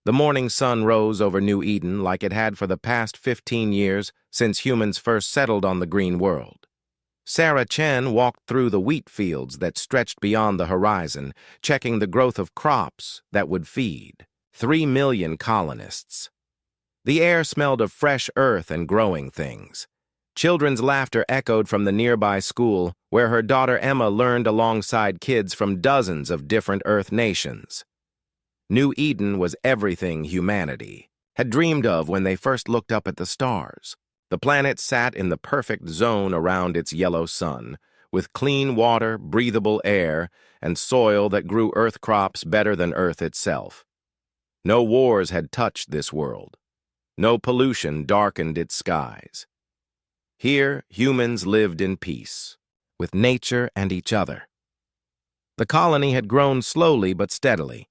The morning sun rose over New Eden like it had for the past 15 years since humans first settled on the green world. Sarah Chen walked through the wheat fields that stretched beyond the horizon, checking the growth of crops that would feed 3 million colonists. The air smelled of fresh earth and growing things. Children's laughter echoed from the nearby school, where her daughter Emma learned alongside kids from dozens of different Earth nations. New Eden was everything humanity had dreamed of when they first looked up at the stars. The planet sat in the perfect zone around its yellow sun, with clean water, breathable air, and soil that grew Earth crops better than Earth itself. No wars had touched this world. No pollution darkened its skies. Here, humans lived in peace, with nature and each other. The colony had grown slowly but steadily.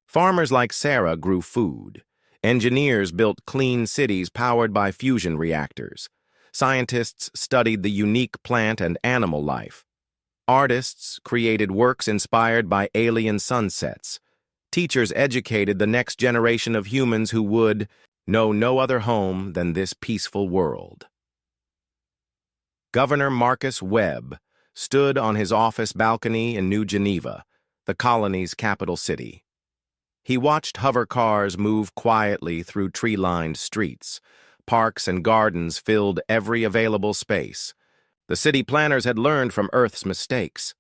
Farmers like Sarah grew food. Engineers built clean cities powered by fusion reactors. Scientists studied the unique plant and animal life. Artists created works inspired by alien sunsets. Teachers educated the next generation of humans who would know no other home than this peaceful world. Governor Marcus Webb stood on his office balcony in New Geneva, the colony's capital city. He watched hover cars move quietly through tree-lined streets. Parks and gardens filled every available space. The city planners had learned from Earth's mistakes.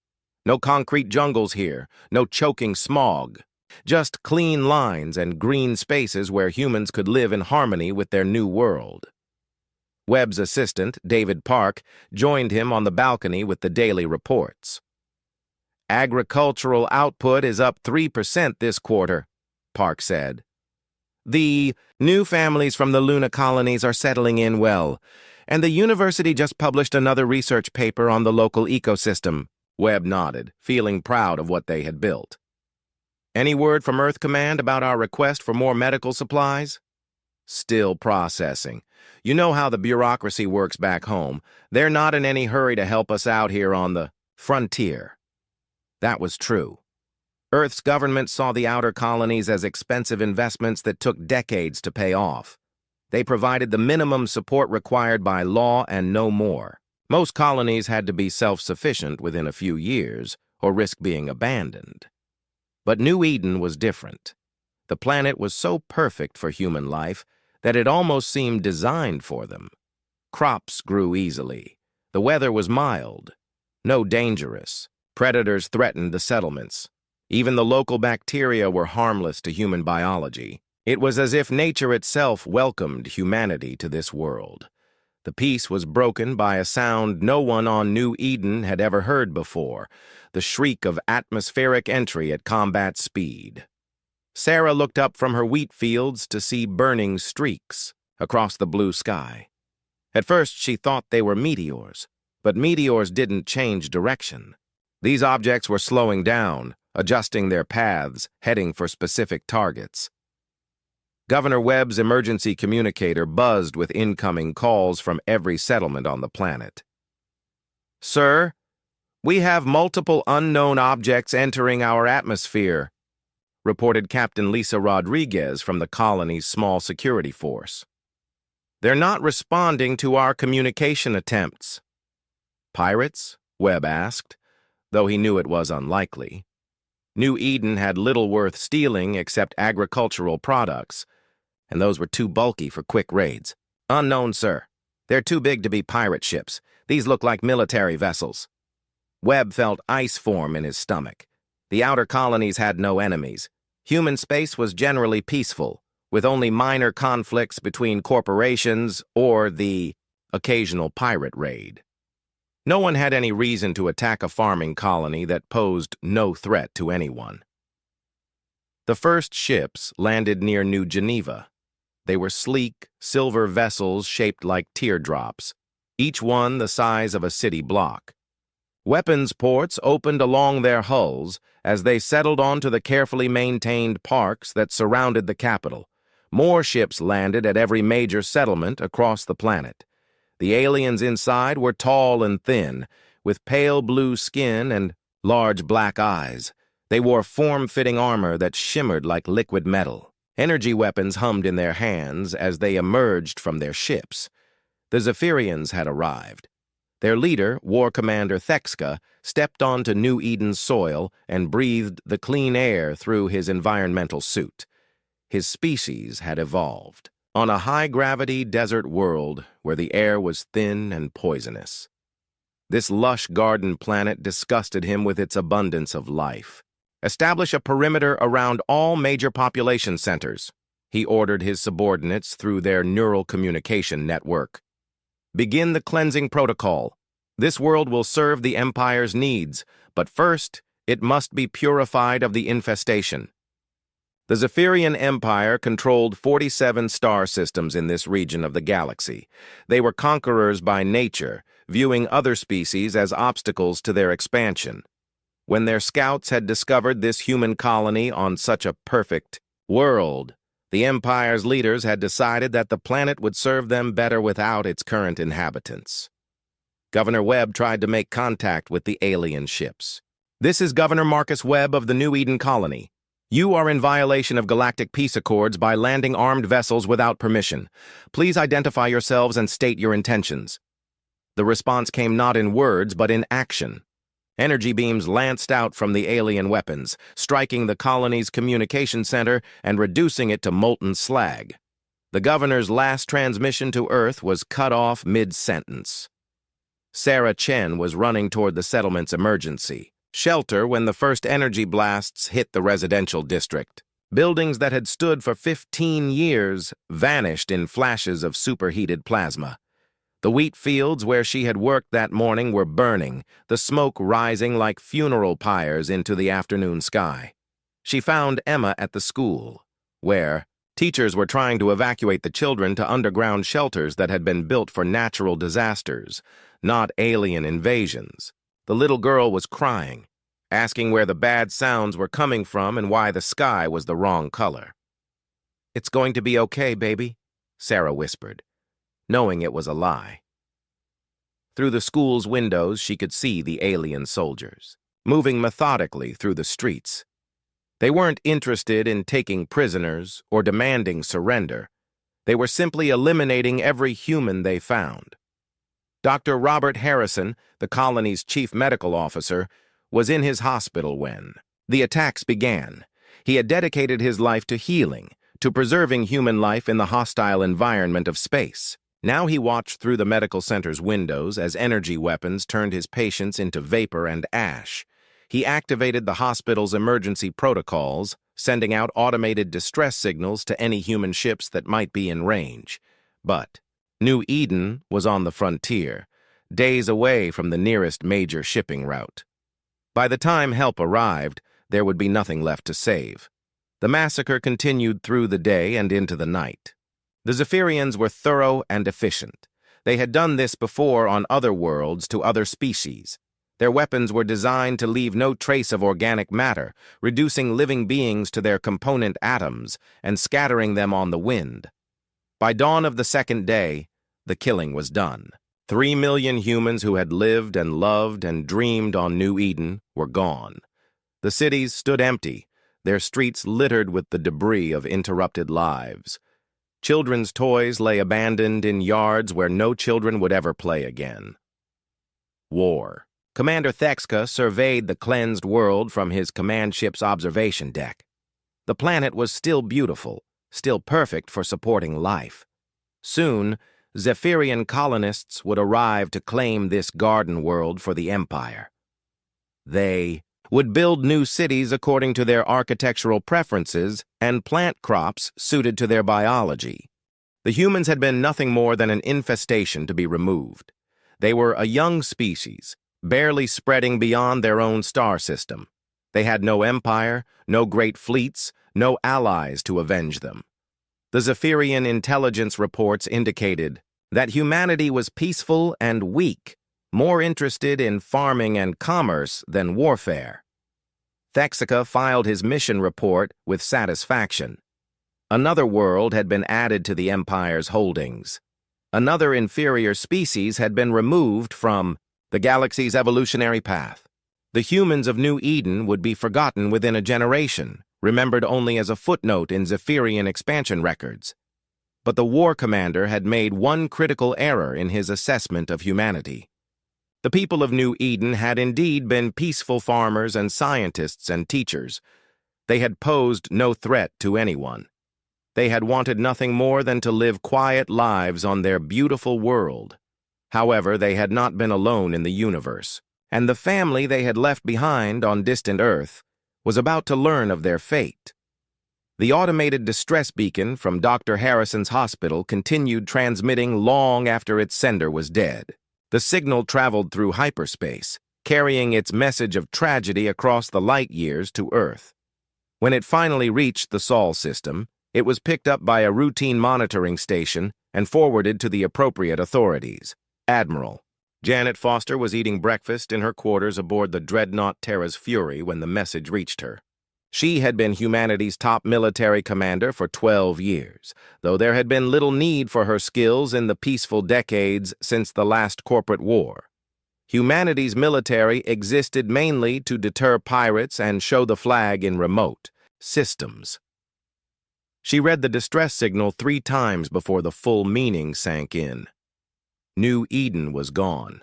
No concrete jungles here, no choking smog. Just clean lines and green spaces where humans could live in harmony with their new world. Webb's assistant, David Park, joined him on the balcony with the daily reports. "Agricultural output is up 3% this quarter," Park said. "The new families from the Luna colonies are settling in well, and the university just published another research paper on the local ecosystem." Webb nodded, feeling proud of what they had built. "Any word from Earth Command about our request for more medical supplies?" "Still processing. You know how the bureaucracy works back home. They're not in any hurry to help us out here on the frontier." That was true. Earth's government saw the outer colonies as expensive investments that took decades to pay off. They provided the minimum support required by law and no more. Most colonies had to be self-sufficient within a few years or risk being abandoned. But New Eden was different. The planet was so perfect for human life that it almost seemed designed for them. Crops grew easily. The weather was mild, no dangerous. Predators threatened the settlements. Even the local bacteria were harmless to human biology. It was as if nature itself welcomed humanity to this world. The peace was broken by a sound no one on New Eden had ever heard before, the shriek of atmospheric entry at combat speed. Sarah looked up from her wheat fields to see burning streaks across the blue sky. At first she thought they were meteors, but meteors didn't change direction. These objects were slowing down, adjusting their paths, heading for specific targets. Governor Webb's emergency communicator buzzed with incoming calls from every settlement on the planet. "Sir, we have multiple unknown objects entering our atmosphere," reported Captain Lisa Rodriguez from the colony's small security force. "They're not responding to our communication attempts." "Pirates?" Webb asked, though he knew it was unlikely. New Eden had little worth stealing except agricultural products, and those were too bulky for quick raids. "Unknown, sir. They're too big to be pirate ships. These look like military vessels." Webb felt ice form in his stomach. The outer colonies had no enemies. Human space was generally peaceful, with only minor conflicts between corporations or the occasional pirate raid. No one had any reason to attack a farming colony that posed no threat to anyone. The first ships landed near New Geneva. They were sleek, silver vessels shaped like teardrops, each one the size of a city block. Weapons ports opened along their hulls as they settled onto the carefully maintained parks that surrounded the capital. More ships landed at every major settlement across the planet. The aliens inside were tall and thin, with pale blue skin and large black eyes. They wore form-fitting armor that shimmered like liquid metal. Energy weapons hummed in their hands as they emerged from their ships. The Zephyrians had arrived. Their leader, War Commander Thexka, stepped onto New Eden's soil and breathed the clean air through his environmental suit. His species had evolved on a high-gravity desert world where the air was thin and poisonous. This lush garden planet disgusted him with its abundance of life. Establish a perimeter around all major population centers, he ordered his subordinates through their neural communication network. Begin the cleansing protocol. This world will serve the Empire's needs, but first, it must be purified of the infestation. The Zephyrian Empire controlled 47 star systems in this region of the galaxy. They were conquerors by nature, viewing other species as obstacles to their expansion. When their scouts had discovered this human colony on such a perfect world, the Empire's leaders had decided that the planet would serve them better without its current inhabitants. Governor Webb tried to make contact with the alien ships. "This is Governor Marcus Webb of the New Eden Colony. You are in violation of galactic peace accords by landing armed vessels without permission. Please identify yourselves and state your intentions." The response came not in words, but in action. Energy beams lanced out from the alien weapons, striking the colony's communication center and reducing it to molten slag. The governor's last transmission to Earth was cut off mid-sentence. Sarah Chen was running toward the settlement's emergency shelter when the first energy blasts hit the residential district. Buildings that had stood for 15 years vanished in flashes of superheated plasma. The wheat fields where she had worked that morning were burning, the smoke rising like funeral pyres into the afternoon sky. She found Emma at the school, where teachers were trying to evacuate the children to underground shelters that had been built for natural disasters, not alien invasions. The little girl was crying, asking where the bad sounds were coming from and why the sky was the wrong color. "It's going to be okay, baby," Sarah whispered, knowing it was a lie. Through the school's windows, she could see the alien soldiers, moving methodically through the streets. They weren't interested in taking prisoners or demanding surrender. They were simply eliminating every human they found. Dr. Robert Harrison, the colony's chief medical officer, was in his hospital when the attacks began. He had dedicated his life to healing, to preserving human life in the hostile environment of space. Now he watched through the medical center's windows as energy weapons turned his patients into vapor and ash. He activated the hospital's emergency protocols, sending out automated distress signals to any human ships that might be in range. But New Eden was on the frontier, days away from the nearest major shipping route. By the time help arrived, there would be nothing left to save. The massacre continued through the day and into the night. The Zephyrians were thorough and efficient. They had done this before on other worlds to other species. Their weapons were designed to leave no trace of organic matter, reducing living beings to their component atoms and scattering them on the wind. By dawn of the second day, the killing was done. 3 million humans who had lived and loved and dreamed on New Eden were gone. The cities stood empty, their streets littered with the debris of interrupted lives. Children's toys lay abandoned in yards where no children would ever play again. War. Commander Thexka surveyed the cleansed world from his command ship's observation deck. The planet was still beautiful, still perfect for supporting life. Soon, Zephyrian colonists would arrive to claim this garden world for the Empire. They would build new cities according to their architectural preferences and plant crops suited to their biology. The humans had been nothing more than an infestation to be removed. They were a young species, barely spreading beyond their own star system. They had no empire, no great fleets, no allies to avenge them. The Zephyrian intelligence reports indicated that humanity was peaceful and weak, more interested in farming and commerce than warfare. Thexka filed his mission report with satisfaction. Another world had been added to the Empire's holdings. Another inferior species had been removed from the galaxy's evolutionary path. The humans of New Eden would be forgotten within a generation, remembered only as a footnote in Zephyrian expansion records. But the war commander had made one critical error in his assessment of humanity. The people of New Eden had indeed been peaceful farmers and scientists and teachers. They had posed no threat to anyone. They had wanted nothing more than to live quiet lives on their beautiful world. However, they had not been alone in the universe, and the family they had left behind on distant Earth was about to learn of their fate. The automated distress beacon from Dr. Harrison's hospital continued transmitting long after its sender was dead. The signal traveled through hyperspace, carrying its message of tragedy across the light years to Earth. When it finally reached the Sol system, it was picked up by a routine monitoring station and forwarded to the appropriate authorities. Admiral Janet Foster was eating breakfast in her quarters aboard the dreadnought Terra's Fury when the message reached her. She had been humanity's top military commander for 12 years, though there had been little need for her skills in the peaceful decades since the last corporate war. Humanity's military existed mainly to deter pirates and show the flag in remote systems. She read the distress signal 3 times before the full meaning sank in. New Eden was gone.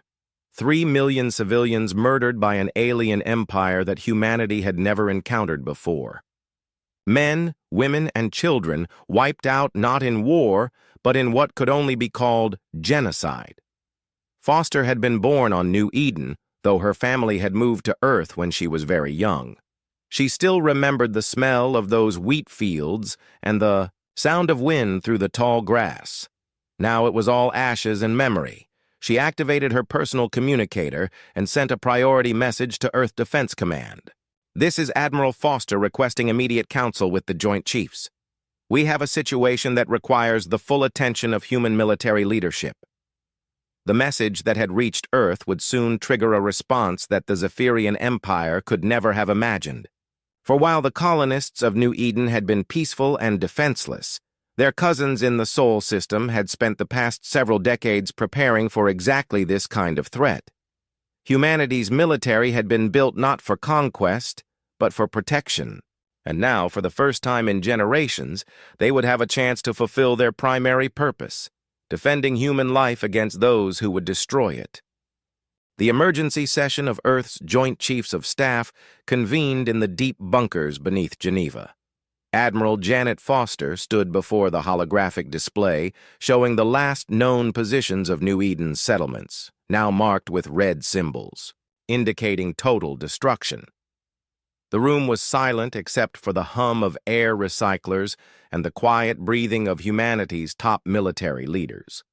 3 million civilians murdered by an alien empire that humanity had never encountered before. Men, women, and children wiped out not in war, but in what could only be called genocide. Foster had been born on New Eden, though her family had moved to Earth when she was very young. She still remembered the smell of those wheat fields and the sound of wind through the tall grass. Now it was all ashes and memory. She activated her personal communicator and sent a priority message to Earth Defense Command. "This is Admiral Foster requesting immediate counsel with the Joint Chiefs. We have a situation that requires the full attention of human military leadership." The message that had reached Earth would soon trigger a response that the Zephyrian Empire could never have imagined. For while the colonists of New Eden had been peaceful and defenseless, their cousins in the Sol system had spent the past several decades preparing for exactly this kind of threat. Humanity's military had been built not for conquest, but for protection. And now, for the first time in generations, they would have a chance to fulfill their primary purpose, defending human life against those who would destroy it. The emergency session of Earth's Joint Chiefs of Staff convened in the deep bunkers beneath Geneva. Admiral Janet Foster stood before the holographic display showing the last known positions of New Eden's settlements, now marked with red symbols, indicating total destruction. The room was silent except for the hum of air recyclers and the quiet breathing of humanity's top military leaders.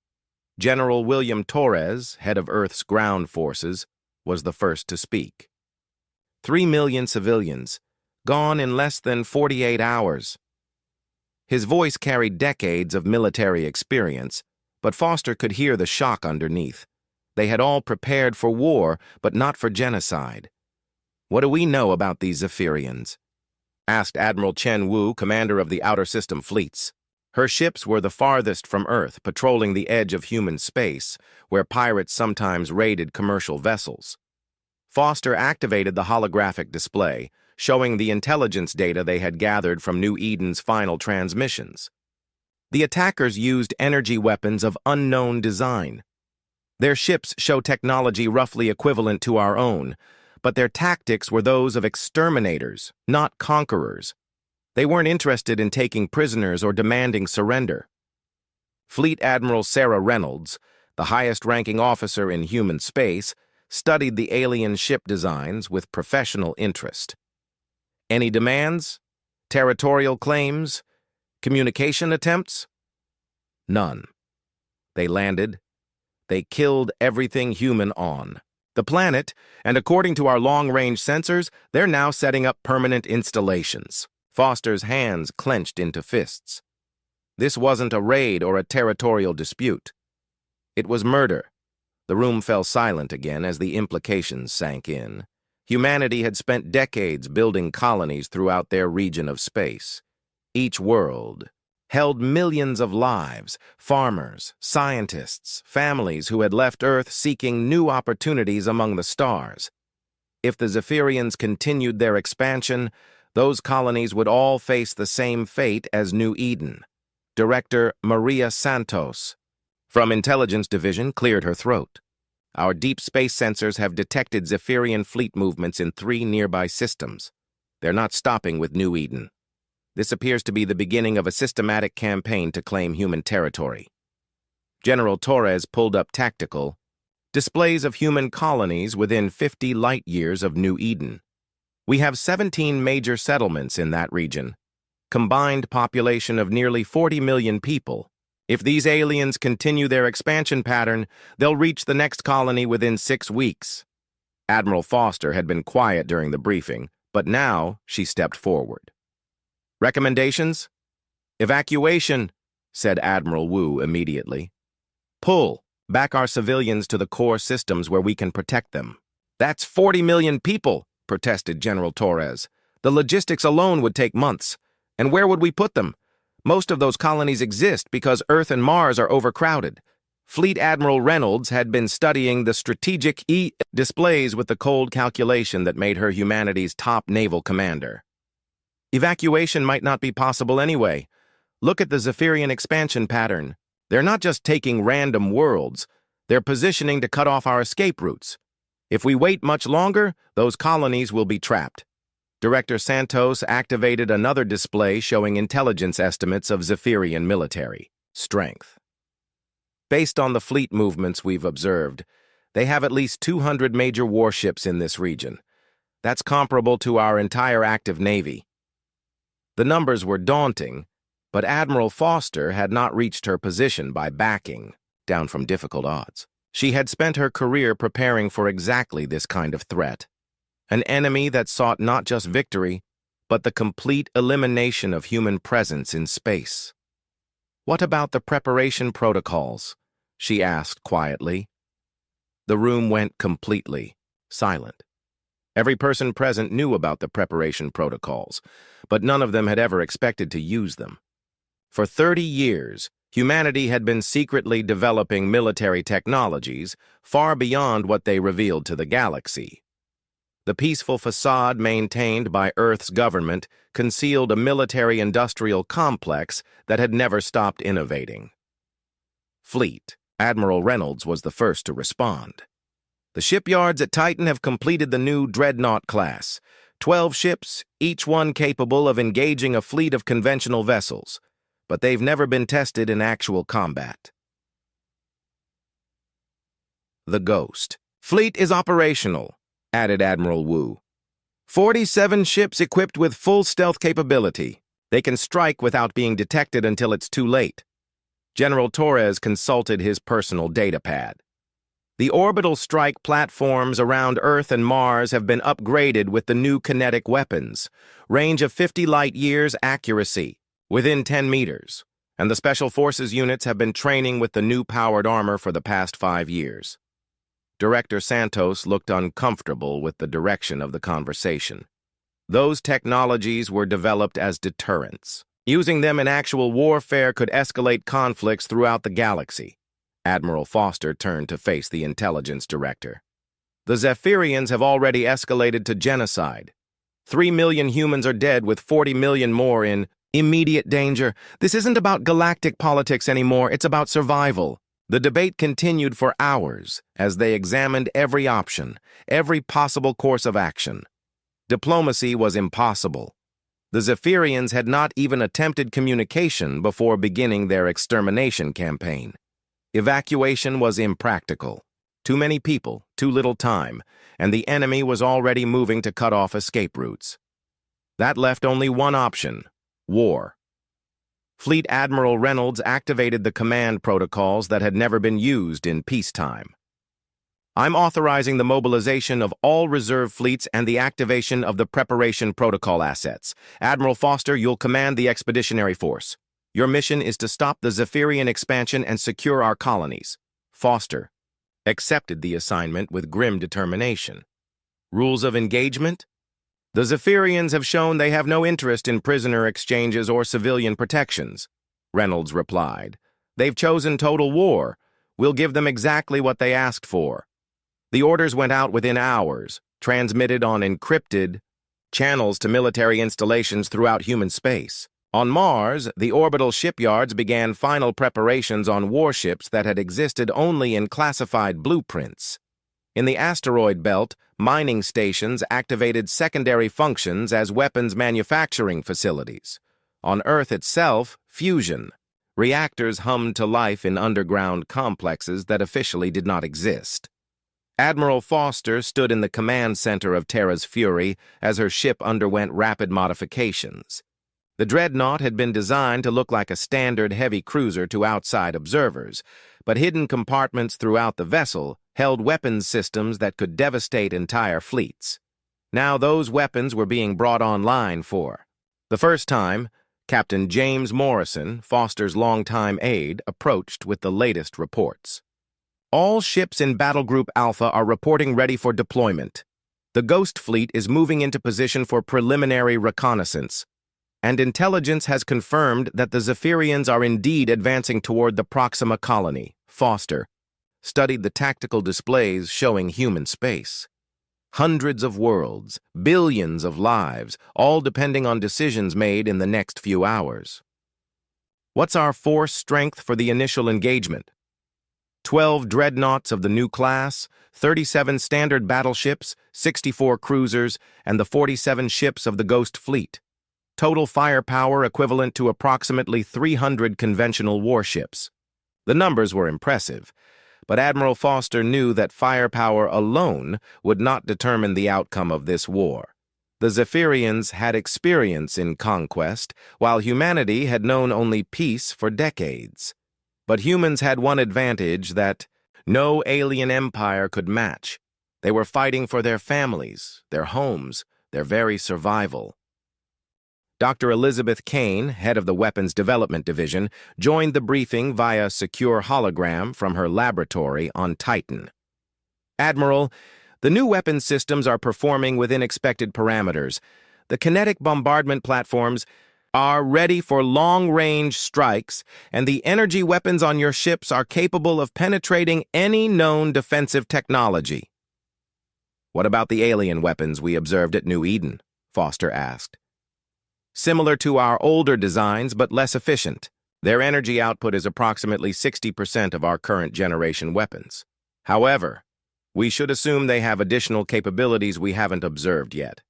General William Torres, head of Earth's ground forces, was the first to speak. 3 million civilians, gone in less than 48 hours. His voice carried decades of military experience, but Foster could hear the shock underneath. They had all prepared for war, but not for genocide. "What do we know about these Zephyrians?" asked Admiral Chen Wu, commander of the Outer System fleets. Her ships were the farthest from Earth, patrolling the edge of human space, where pirates sometimes raided commercial vessels. Foster activated the holographic display, showing the intelligence data they had gathered from New Eden's final transmissions. The attackers used energy weapons of unknown design. Their ships show technology roughly equivalent to our own, but their tactics were those of exterminators, not conquerors. They weren't interested in taking prisoners or demanding surrender. Fleet Admiral Sarah Reynolds, the highest-ranking officer in human space, studied the alien ship designs with professional interest. Any demands? Territorial claims? Communication attempts? None. They landed. They killed everything human on the planet, and according to our long-range sensors, they're now setting up permanent installations. Foster's hands clenched into fists. This wasn't a raid or a territorial dispute. It was murder. The room fell silent again as the implications sank in. Humanity had spent decades building colonies throughout their region of space. Each world held millions of lives, farmers, scientists, families who had left Earth seeking new opportunities among the stars. If the Zephyrians continued their expansion, those colonies would all face the same fate as New Eden. Director Maria Santos from Intelligence Division cleared her throat. Our deep space sensors have detected Zephyrian fleet movements in 3 nearby systems. They're not stopping with New Eden. This appears to be the beginning of a systematic campaign to claim human territory. General Torres pulled up tactical displays of human colonies within 50 light-years of New Eden. We have 17 major settlements in that region, combined population of nearly 40 million people. If these aliens continue their expansion pattern, they'll reach the next colony within 6 weeks. Admiral Foster had been quiet during the briefing, but now she stepped forward. Recommendations? Evacuation, said Admiral Wu immediately. Pull back our civilians to the core systems where we can protect them. That's 40 million people, protested General Torres. The logistics alone would take months. And where would we put them? Most of those colonies exist because Earth and Mars are overcrowded. Fleet Admiral Reynolds had been studying the strategic displays with the cold calculation that made her humanity's top naval commander. Evacuation might not be possible anyway. Look at the Zephyrian expansion pattern. They're not just taking random worlds, they're positioning to cut off our escape routes. If we wait much longer, those colonies will be trapped. Director Santos activated another display showing intelligence estimates of Zephyrian military strength. Based on the fleet movements we've observed, they have at least 200 major warships in this region. That's comparable to our entire active navy. The numbers were daunting, but Admiral Foster had not reached her position by backing down from difficult odds. She had spent her career preparing for exactly this kind of threat. An enemy that sought not just victory, but the complete elimination of human presence in space. What about the preparation protocols? She asked quietly. The room went completely silent. Every person present knew about the preparation protocols, but none of them had ever expected to use them. For 30 years, humanity had been secretly developing military technologies far beyond what they revealed to the galaxy. The peaceful facade maintained by Earth's government concealed a military-industrial complex that had never stopped innovating. Fleet Admiral Reynolds was the first to respond. The shipyards at Titan have completed the new Dreadnought class, 12 ships, each one capable of engaging a fleet of conventional vessels, but they've never been tested in actual combat. The Ghost Fleet is operational, added Admiral Wu. 47 ships equipped with full stealth capability. They can strike without being detected until it's too late. General Torres consulted his personal datapad. The orbital strike platforms around Earth and Mars have been upgraded with the new kinetic weapons, range of 50 light-years accuracy, within 10 meters, and the Special Forces units have been training with the new powered armor for the past 5 years. Director Santos looked uncomfortable with the direction of the conversation. Those technologies were developed as deterrents. Using them in actual warfare could escalate conflicts throughout the galaxy. Admiral Foster turned to face the intelligence director. The Zephyrians have already escalated to genocide. 3 million humans are dead with 40 million more in immediate danger. This isn't about galactic politics anymore, it's about survival. The debate continued for hours as they examined every option, every possible course of action. Diplomacy was impossible. The Zephyrians had not even attempted communication before beginning their extermination campaign. Evacuation was impractical. Too many people, too little time, and the enemy was already moving to cut off escape routes. That left only one option: war. Fleet Admiral Reynolds activated the command protocols that had never been used in peacetime. I'm authorizing the mobilization of all reserve fleets and the activation of the preparation protocol assets. Admiral Foster, you'll command the expeditionary force. Your mission is to stop the Zephyrian expansion and secure our colonies. Foster accepted the assignment with grim determination. Rules of engagement? The Zephyrians have shown they have no interest in prisoner exchanges or civilian protections, Reynolds replied. They've chosen total war. We'll give them exactly what they asked for. The orders went out within hours, transmitted on encrypted channels to military installations throughout human space. On Mars, the orbital shipyards began final preparations on warships that had existed only in classified blueprints. In the asteroid belt, mining stations activated secondary functions as weapons manufacturing facilities. On Earth itself, fusion. Reactors hummed to life in underground complexes that officially did not exist. Admiral Foster stood in the command center of Terra's Fury as her ship underwent rapid modifications. The Dreadnought had been designed to look like a standard heavy cruiser to outside observers, but hidden compartments throughout the vessel held weapons systems that could devastate entire fleets. Now those weapons were being brought online for the first time. Captain James Morrison, Foster's longtime aide, approached with the latest reports. All ships in Battle Group Alpha are reporting ready for deployment. The Ghost Fleet is moving into position for preliminary reconnaissance, and intelligence has confirmed that the Zephyrians are indeed advancing toward the Proxima colony. Foster studied the tactical displays showing human space. Hundreds of worlds, billions of lives, all depending on decisions made in the next few hours. What's our force strength for the initial engagement? 12 dreadnoughts of the new class, 37 standard battleships, 64 cruisers, and the 47 ships of the Ghost Fleet. Total firepower equivalent to approximately 300 conventional warships. The numbers were impressive, but Admiral Foster knew that firepower alone would not determine the outcome of this war. The Zephyrians had experience in conquest, while humanity had known only peace for decades. But humans had one advantage that no alien empire could match. They were fighting for their families, their homes, their very survival. Dr. Elizabeth Kane, head of the Weapons Development Division, joined the briefing via secure hologram from her laboratory on Titan. Admiral, the new weapons systems are performing within expected parameters. The kinetic bombardment platforms are ready for long-range strikes, and the energy weapons on your ships are capable of penetrating any known defensive technology. What about the alien weapons we observed at New Eden? Foster asked. Similar to our older designs, but less efficient. Their energy output is approximately 60% of our current generation weapons. However, we should assume they have additional capabilities we haven't observed yet.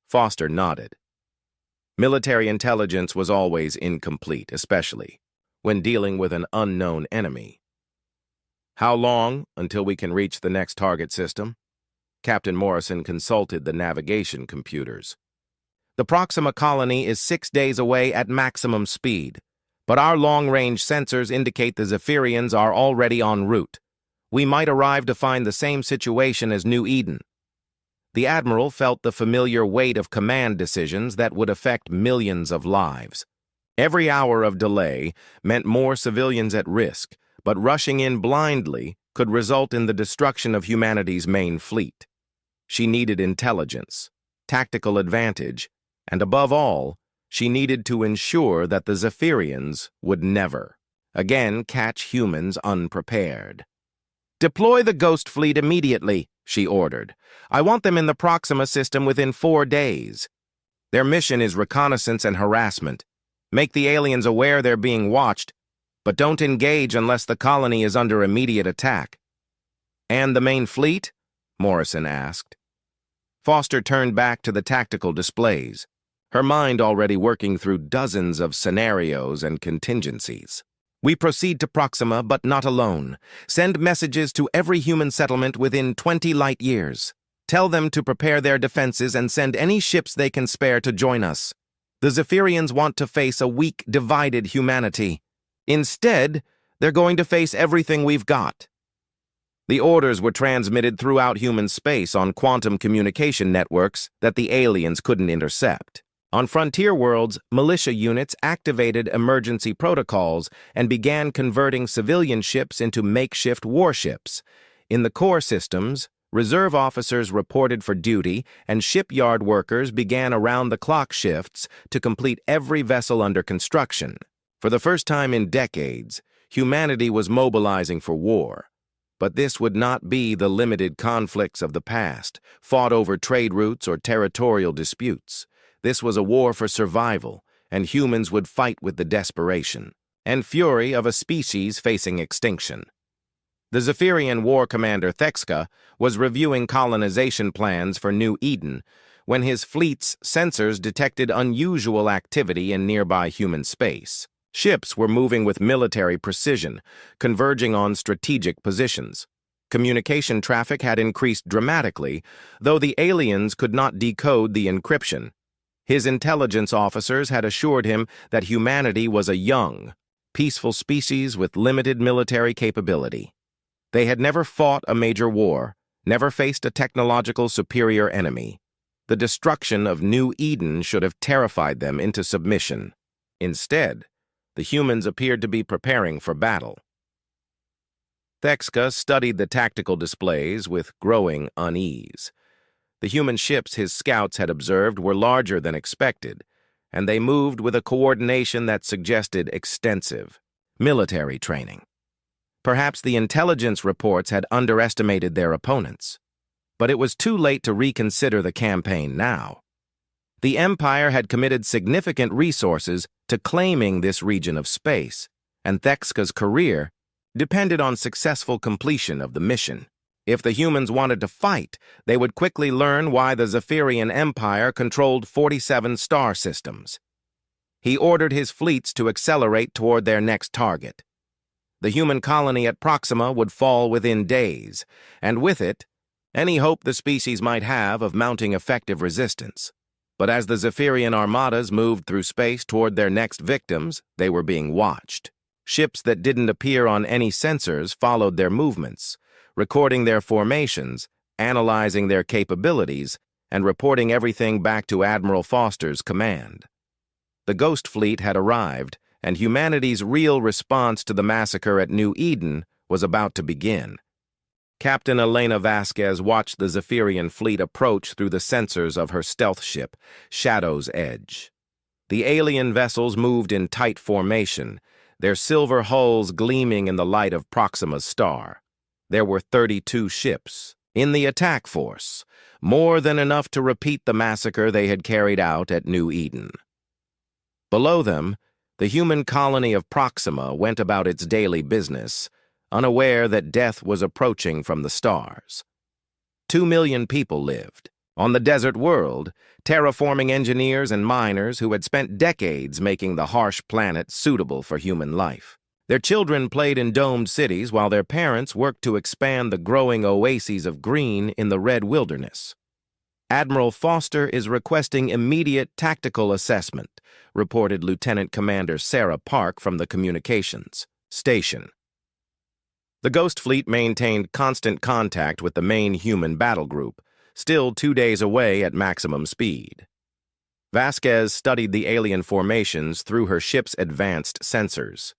Foster nodded. Military intelligence was always incomplete, especially when dealing with an unknown enemy. How long until we can reach the next target system? Captain Morrison consulted the navigation computers. The Proxima colony is 6 days away at maximum speed, but our long-range sensors indicate the Zephyrians are already en route. We might arrive to find the same situation as New Eden. The Admiral felt the familiar weight of command decisions that would affect millions of lives. Every hour of delay meant more civilians at risk, but rushing in blindly could result in the destruction of humanity's main fleet. She needed intelligence, tactical advantage, and above all, she needed to ensure that the Zephyrians would never again catch humans unprepared. "Deploy the Ghost Fleet immediately," she ordered. "I want them in the Proxima system within 4 days. Their mission is reconnaissance and harassment. Make the aliens aware they're being watched, but don't engage unless the colony is under immediate attack." "And the main fleet?" Morrison asked. Foster turned back to the tactical displays, her mind already working through dozens of scenarios and contingencies. "We proceed to Proxima, but not alone. Send messages to every human settlement within 20 light years. Tell them to prepare their defenses and send any ships they can spare to join us. The Zephyrians want to face a weak, divided humanity. Instead, they're going to face everything we've got." The orders were transmitted throughout human space on quantum communication networks that the aliens couldn't intercept. On frontier worlds, militia units activated emergency protocols and began converting civilian ships into makeshift warships. In the core systems, reserve officers reported for duty, and shipyard workers began around-the-clock shifts to complete every vessel under construction. For the first time in decades, humanity was mobilizing for war. But this would not be the limited conflicts of the past, fought over trade routes or territorial disputes. This was a war for survival, and humans would fight with the desperation and fury of a species facing extinction. The Zephyrian war commander Thexka was reviewing colonization plans for New Eden when his fleet's sensors detected unusual activity in nearby human space. Ships were moving with military precision, converging on strategic positions. Communication traffic had increased dramatically, though the aliens could not decode the encryption. His intelligence officers had assured him that humanity was a young, peaceful species with limited military capability. They had never fought a major war, never faced a technological superior enemy. The destruction of New Eden should have terrified them into submission. Instead, the humans appeared to be preparing for battle. Thexka studied the tactical displays with growing unease. The human ships his scouts had observed were larger than expected, and they moved with a coordination that suggested extensive military training. Perhaps the intelligence reports had underestimated their opponents, but it was too late to reconsider the campaign now. The Empire had committed significant resources to claiming this region of space, and Thexka's career depended on successful completion of the mission. If the humans wanted to fight, they would quickly learn why the Zephyrian Empire controlled 47 star systems. He ordered his fleets to accelerate toward their next target. The human colony at Proxima would fall within days, and with it, any hope the species might have of mounting effective resistance. But as the Zephyrian armadas moved through space toward their next victims, they were being watched. Ships that didn't appear on any sensors followed their movements, recording their formations, analyzing their capabilities, and reporting everything back to Admiral Foster's command. The Ghost Fleet had arrived, and humanity's real response to the massacre at New Eden was about to begin. Captain Elena Vasquez watched the Zephyrian fleet approach through the sensors of her stealth ship, Shadow's Edge. The alien vessels moved in tight formation, their silver hulls gleaming in the light of Proxima's star. There were 32 ships in the attack force, more than enough to repeat the massacre they had carried out at New Eden. Below them, the human colony of Proxima went about its daily business, unaware that death was approaching from the stars. 2 million people lived. On the desert world, terraforming engineers and miners who had spent decades making the harsh planet suitable for human life. Their children played in domed cities while their parents worked to expand the growing oases of green in the red wilderness. Admiral Foster is requesting immediate tactical assessment, reported Lieutenant Commander Sarah Park from the communications station. The Ghost Fleet maintained constant contact with the main human battle group, still 2 days away at maximum speed. Vasquez studied the alien formations through her ship's advanced sensors.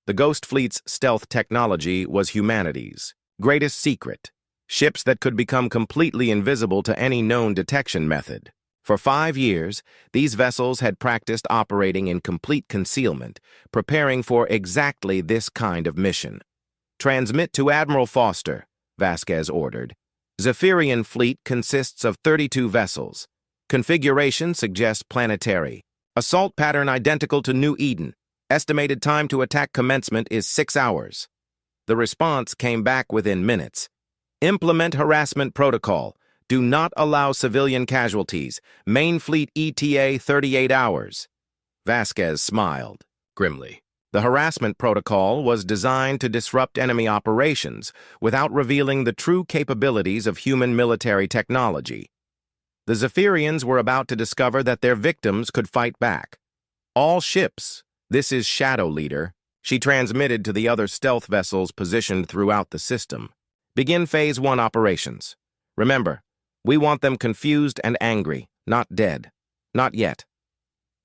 The Ghost Fleet's stealth technology was humanity's greatest secret, ships that could become completely invisible to any known detection method. For 5 years, these vessels had practiced operating in complete concealment, preparing for exactly this kind of mission. Transmit to Admiral Foster, Vasquez ordered. Zephyrian fleet consists of 32 vessels. Configuration suggests planetary. Assault pattern identical to New Eden. Estimated time to attack commencement is 6 hours. The response came back within minutes. Implement harassment protocol. Do not allow civilian casualties. Main fleet ETA 38 hours. Vasquez smiled grimly. The harassment protocol was designed to disrupt enemy operations without revealing the true capabilities of human military technology. The Zephyrians were about to discover that their victims could fight back. All ships, this is Shadow Leader, she transmitted to the other stealth vessels positioned throughout the system. Begin Phase 1 operations. Remember, we want them confused and angry, not dead. Not yet.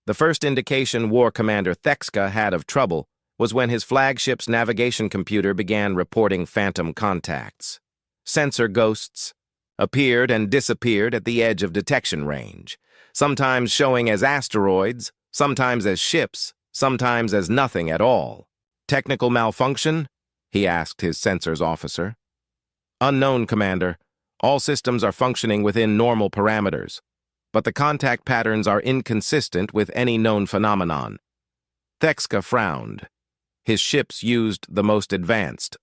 The first indication War Commander Thexka had of trouble was when his flagship's navigation computer began reporting phantom contacts. Sensor ghosts appeared and disappeared at the edge of detection range, sometimes showing as asteroids, sometimes as ships, sometimes as nothing at all. Technical malfunction? He asked his sensors officer. Unknown, Commander. All systems are functioning within normal parameters, but the contact patterns are inconsistent with any known phenomenon. Thexka frowned. His ships used the most advanced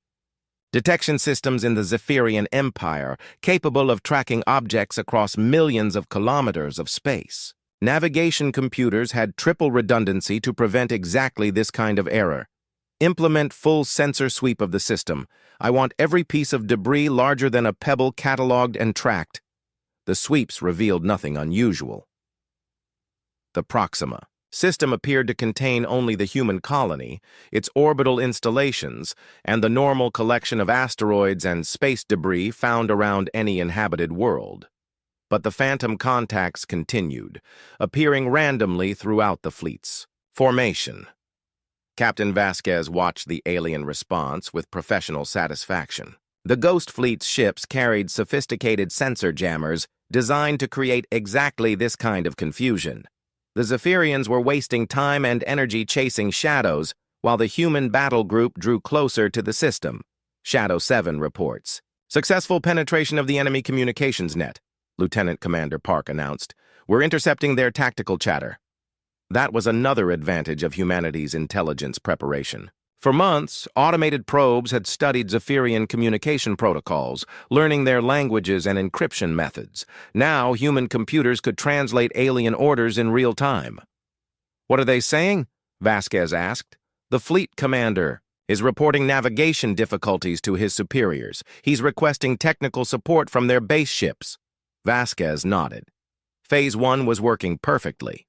detection systems in the Zephyrian Empire, capable of tracking objects across millions of kilometers of space. Navigation computers had triple redundancy to prevent exactly this kind of error. Implement full sensor sweep of the system. I want every piece of debris larger than a pebble cataloged and tracked. The sweeps revealed nothing unusual. The Proxima system appeared to contain only the human colony, its orbital installations, and the normal collection of asteroids and space debris found around any inhabited world. But the phantom contacts continued, appearing randomly throughout the fleet's formation. Captain Vasquez watched the alien response with professional satisfaction. The Ghost Fleet's ships carried sophisticated sensor jammers designed to create exactly this kind of confusion. The Zephyrians were wasting time and energy chasing shadows, while the human battle group drew closer to the system. Shadow 7 reports. Successful penetration of the enemy communications net, Lieutenant Commander Park announced. We're intercepting their tactical chatter. That was another advantage of humanity's intelligence preparation. For months, automated probes had studied Zephyrian communication protocols, learning their languages and encryption methods. Now, human computers could translate alien orders in real time. What are they saying? Vasquez asked. The fleet commander is reporting navigation difficulties to his superiors. He's requesting technical support from their base ships. Vasquez nodded. Phase 1 was working perfectly.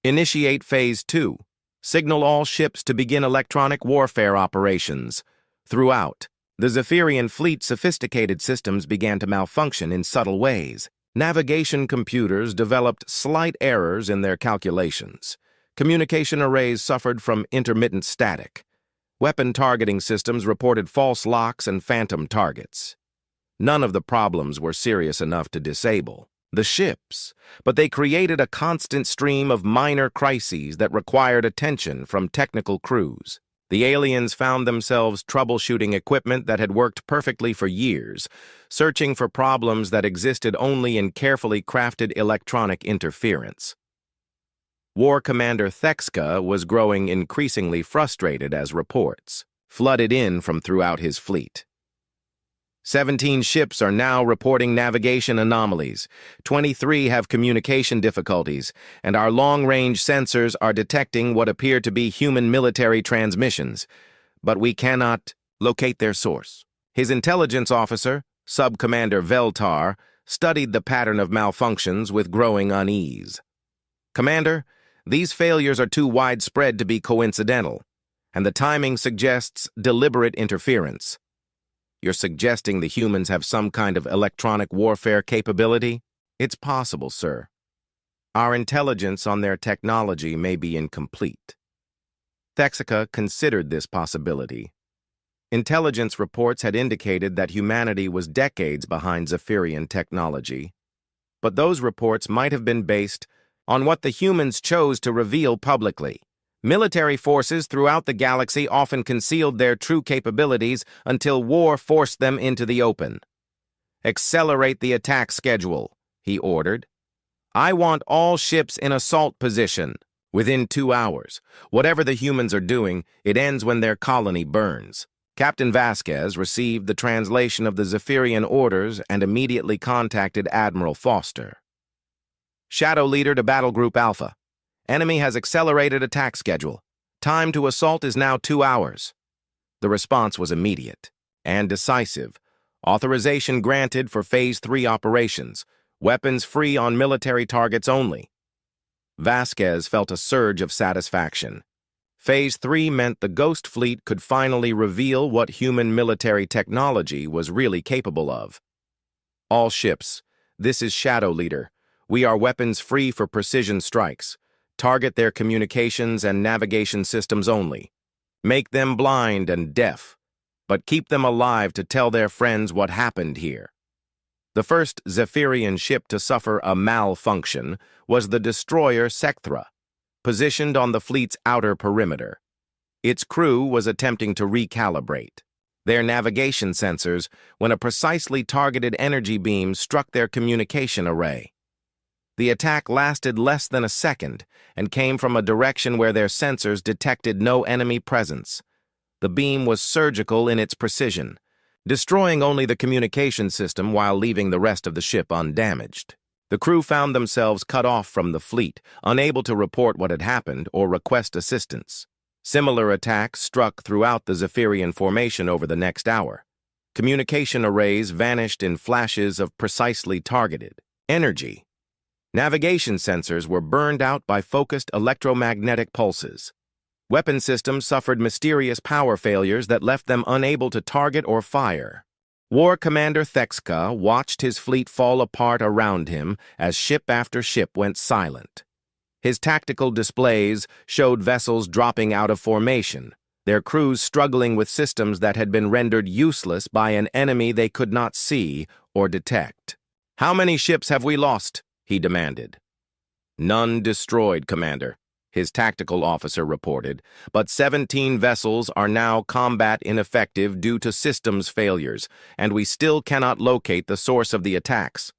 Initiate Phase 2. Signal all ships to begin electronic warfare operations. Throughout, the Zephyrian fleet's sophisticated systems began to malfunction in subtle ways. Navigation computers developed slight errors in their calculations. Communication arrays suffered from intermittent static. Weapon targeting systems reported false locks and phantom targets. None of the problems were serious enough to disable the ships, but they created a constant stream of minor crises that required attention from technical crews. The aliens found themselves troubleshooting equipment that had worked perfectly for years, searching for problems that existed only in carefully crafted electronic interference. War Commander Thexka was growing increasingly frustrated as reports flooded in from throughout his fleet. 17 ships are now reporting navigation anomalies, 23 have communication difficulties, and our long-range sensors are detecting what appear to be human military transmissions, but we cannot locate their source. His intelligence officer, Sub-Commander Veltar, studied the pattern of malfunctions with growing unease. Commander, these failures are too widespread to be coincidental, and the timing suggests deliberate interference. You're suggesting the humans have some kind of electronic warfare capability? It's possible, sir. Our intelligence on their technology may be incomplete. Thexka considered this possibility. Intelligence reports had indicated that humanity was decades behind Zephyrian technology, but those reports might have been based on what the humans chose to reveal publicly. Military forces throughout the galaxy often concealed their true capabilities until war forced them into the open. Accelerate the attack schedule, he ordered. I want all ships in assault position within 2 hours. Whatever the humans are doing, it ends when their colony burns. Captain Vasquez received the translation of the Zephyrian orders and immediately contacted Admiral Foster. Shadow Leader to Battle Group Alpha. Enemy has accelerated attack schedule. Time to assault is now 2 hours. The response was immediate and decisive. Authorization granted for Phase 3 operations. Weapons free on military targets only. Vasquez felt a surge of satisfaction. Phase 3 meant the Ghost Fleet could finally reveal what human military technology was really capable of. All ships, this is Shadow Leader. We are weapons free for precision strikes. Target their communications and navigation systems only. Make them blind and deaf, but keep them alive to tell their friends what happened here. The first Zephyrian ship to suffer a malfunction was the destroyer Sectra, positioned on the fleet's outer perimeter. Its crew was attempting to recalibrate. their navigation sensors, when a precisely targeted energy beam struck their communication array. The attack lasted less than a second and came from a direction where their sensors detected no enemy presence. The beam was surgical in its precision, destroying only the communication system while leaving the rest of the ship undamaged. The crew found themselves cut off from the fleet, unable to report what had happened or request assistance. Similar attacks struck throughout the Zephyrian formation over the next hour. Communication arrays vanished in flashes of precisely targeted energy. Navigation sensors were burned out by focused electromagnetic pulses. Weapon systems suffered mysterious power failures that left them unable to target or fire. War Commander Thexka watched his fleet fall apart around him as ship after ship went silent. His tactical displays showed vessels dropping out of formation, their crews struggling with systems that had been rendered useless by an enemy they could not see or detect. "How many ships have we lost?" he demanded. "None destroyed, Commander," his tactical officer reported, "but 17 vessels are now combat ineffective due to systems failures, and we still cannot locate the source of the attacks."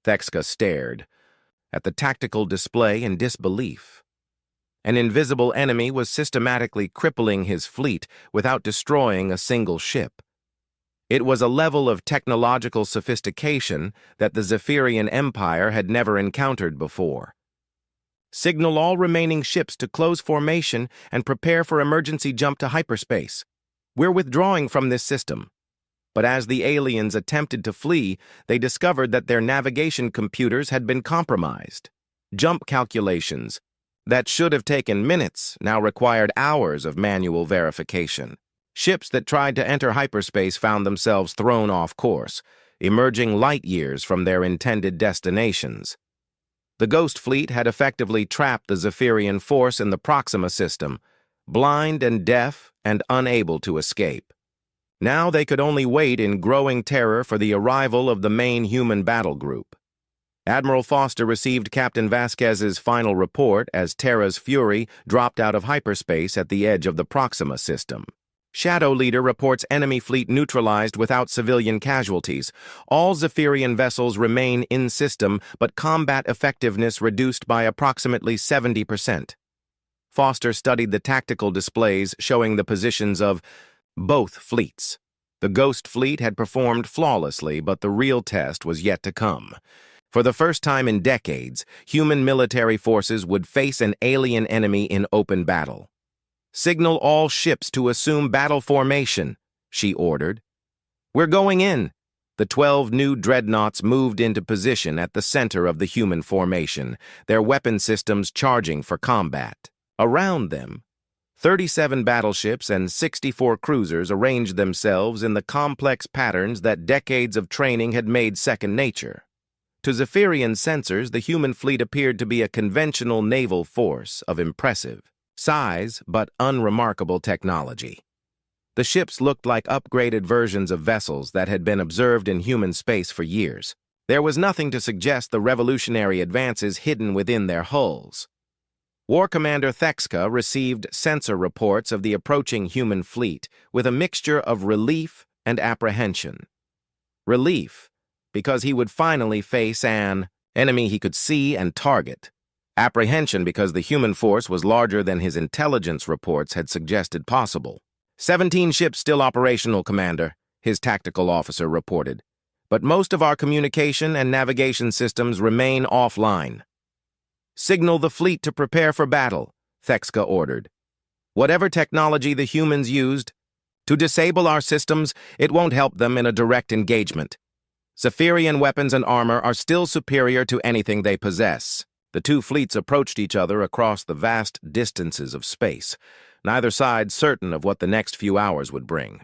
Thexka stared at the tactical display in disbelief. An invisible enemy was systematically crippling his fleet without destroying a single ship. It was a level of technological sophistication that the Zephyrian Empire had never encountered before. "Signal all remaining ships to close formation and prepare for emergency jump to hyperspace. We're withdrawing from this system." But as the aliens attempted to flee, they discovered that their navigation computers had been compromised. Jump calculations that should have taken minutes now required hours of manual verification. Ships that tried to enter hyperspace found themselves thrown off course, emerging light years from their intended destinations. The Ghost Fleet had effectively trapped the Zephyrian force in the Proxima system, blind and deaf and unable to escape. Now they could only wait in growing terror for the arrival of the main human battle group. Admiral Foster received Captain Vasquez's final report as Terra's Fury dropped out of hyperspace at the edge of the Proxima system. Shadow Leader reports enemy fleet neutralized without civilian casualties. All Zephyrian vessels remain in system, but combat effectiveness reduced by approximately 70%. Foster studied the tactical displays showing the positions of both fleets. The Ghost Fleet had performed flawlessly, but the real test was yet to come. For the first time in decades, human military forces would face an alien enemy in open battle. "Signal all ships to assume battle formation," she ordered. "We're going in." The 12 new dreadnoughts moved into position at the center of the human formation, their weapon systems charging for combat. Around them, 37 battleships and 64 cruisers arranged themselves in the complex patterns that decades of training had made second nature. To Zephyrian sensors, the human fleet appeared to be a conventional naval force of impressive size but unremarkable technology. The ships looked like upgraded versions of vessels that had been observed in human space for years. There was nothing to suggest the revolutionary advances hidden within their hulls. War Commander Thexka received sensor reports of the approaching human fleet with a mixture of relief and apprehension. Relief, because he would finally face an enemy he could see and target. Apprehension, because the human force was larger than his intelligence reports had suggested possible. 17 ships still operational, Commander, his tactical officer reported. But most of our communication and navigation systems remain offline. "Signal the fleet to prepare for battle," Thexka ordered. "Whatever technology the humans used to disable our systems, it won't help them in a direct engagement. Zephyrian weapons and armor are still superior to anything they possess." The two fleets approached each other across the vast distances of space, neither side certain of what the next few hours would bring.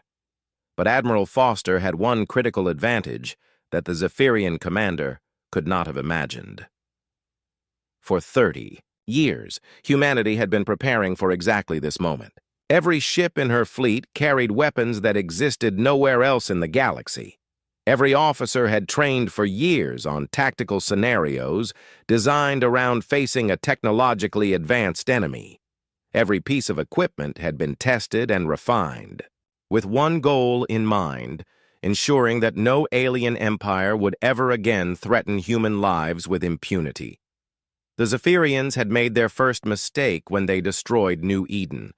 But Admiral Foster had one critical advantage that the Zephyrian commander could not have imagined. For 30 years, humanity had been preparing for exactly this moment. Every ship in her fleet carried weapons that existed nowhere else in the galaxy. Every officer had trained for years on tactical scenarios designed around facing a technologically advanced enemy. Every piece of equipment had been tested and refined. with one goal in mind: ensuring that no alien empire would ever again threaten human lives with impunity. The Zephyrians had made their first mistake when they destroyed New Eden.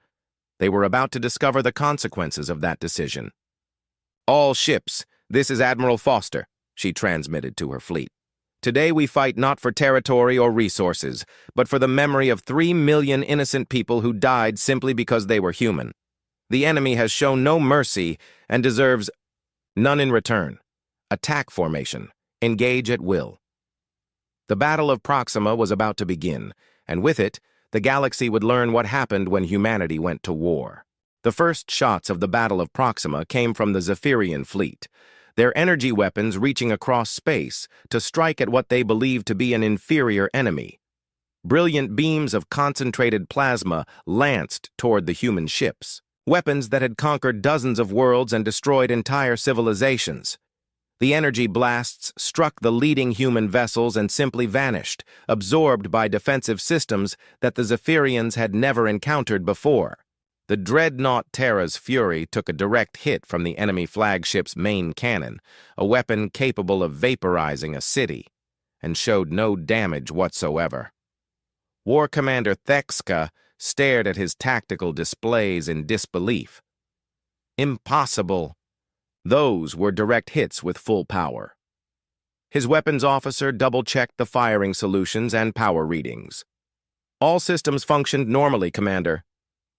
They were about to discover the consequences of that decision. "All ships, this is Admiral Foster," she transmitted to her fleet. "Today we fight not for territory or resources, but for the memory of 3 million innocent people who died simply because they were human. The enemy has shown no mercy and deserves none in return. Attack formation. Engage at will." The Battle of Proxima was about to begin, and with it, the galaxy would learn what happened when humanity went to war. The first shots of the Battle of Proxima came from the Zephyrian fleet, their energy weapons reaching across space to strike at what they believed to be an inferior enemy. Brilliant beams of concentrated plasma lanced toward the human ships, weapons that had conquered dozens of worlds and destroyed entire civilizations. The energy blasts struck the leading human vessels and simply vanished, absorbed by defensive systems that the Zephyrians had never encountered before. The dreadnought Terra's Fury took a direct hit from the enemy flagship's main cannon, a weapon capable of vaporizing a city, and showed no damage whatsoever. War Commander Thexka stared at his tactical displays in disbelief. Impossible. Those were direct hits with full power. His weapons officer double-checked the firing solutions and power readings. "All systems functioned normally, Commander.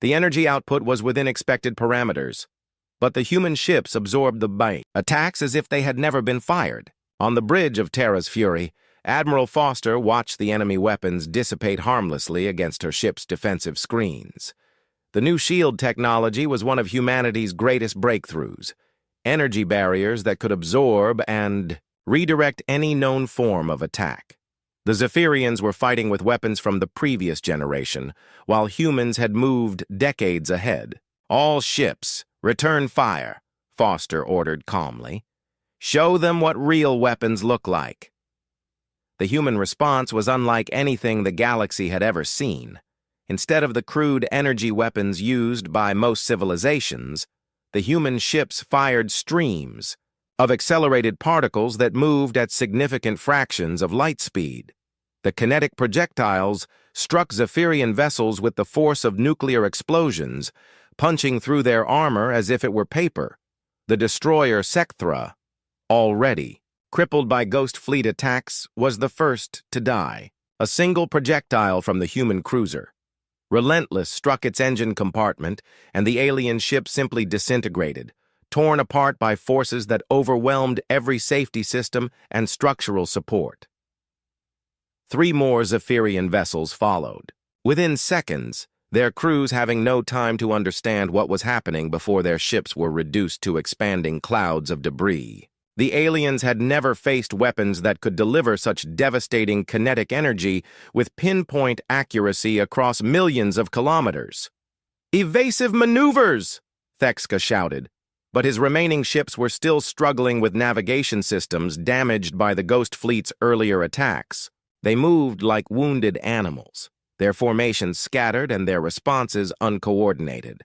The energy output was within expected parameters, but the human ships absorbed the bite. Attacks as if they had never been fired." On the bridge of Terra's Fury, Admiral Foster watched the enemy weapons dissipate harmlessly against her ship's defensive screens. The new shield technology was one of humanity's greatest breakthroughs: energy barriers that could absorb and redirect any known form of attack. The Zephyrians were fighting with weapons from the previous generation, while humans had moved decades ahead. "All ships, return fire," Foster ordered calmly. "Show them what real weapons look like." The human response was unlike anything the galaxy had ever seen. Instead of the crude energy weapons used by most civilizations, the human ships fired streams of accelerated particles that moved at significant fractions of light speed. The kinetic projectiles struck Zephyrian vessels with the force of nuclear explosions, punching through their armor as if it were paper. The destroyer Sekthra, already crippled by Ghost Fleet attacks, was the first to die. A single projectile from the human cruiser, Relentless, struck its engine compartment, and the alien ship simply disintegrated, torn apart by forces that overwhelmed every safety system and structural support. 3 more Zephyrian vessels followed. Within seconds, their crews having no time to understand what was happening before their ships were reduced to expanding clouds of debris. The aliens had never faced weapons that could deliver such devastating kinetic energy with pinpoint accuracy across millions of kilometers. "Evasive maneuvers!" Thexka shouted, but his remaining ships were still struggling with navigation systems damaged by the Ghost Fleet's earlier attacks. They moved like wounded animals, their formations scattered and their responses uncoordinated.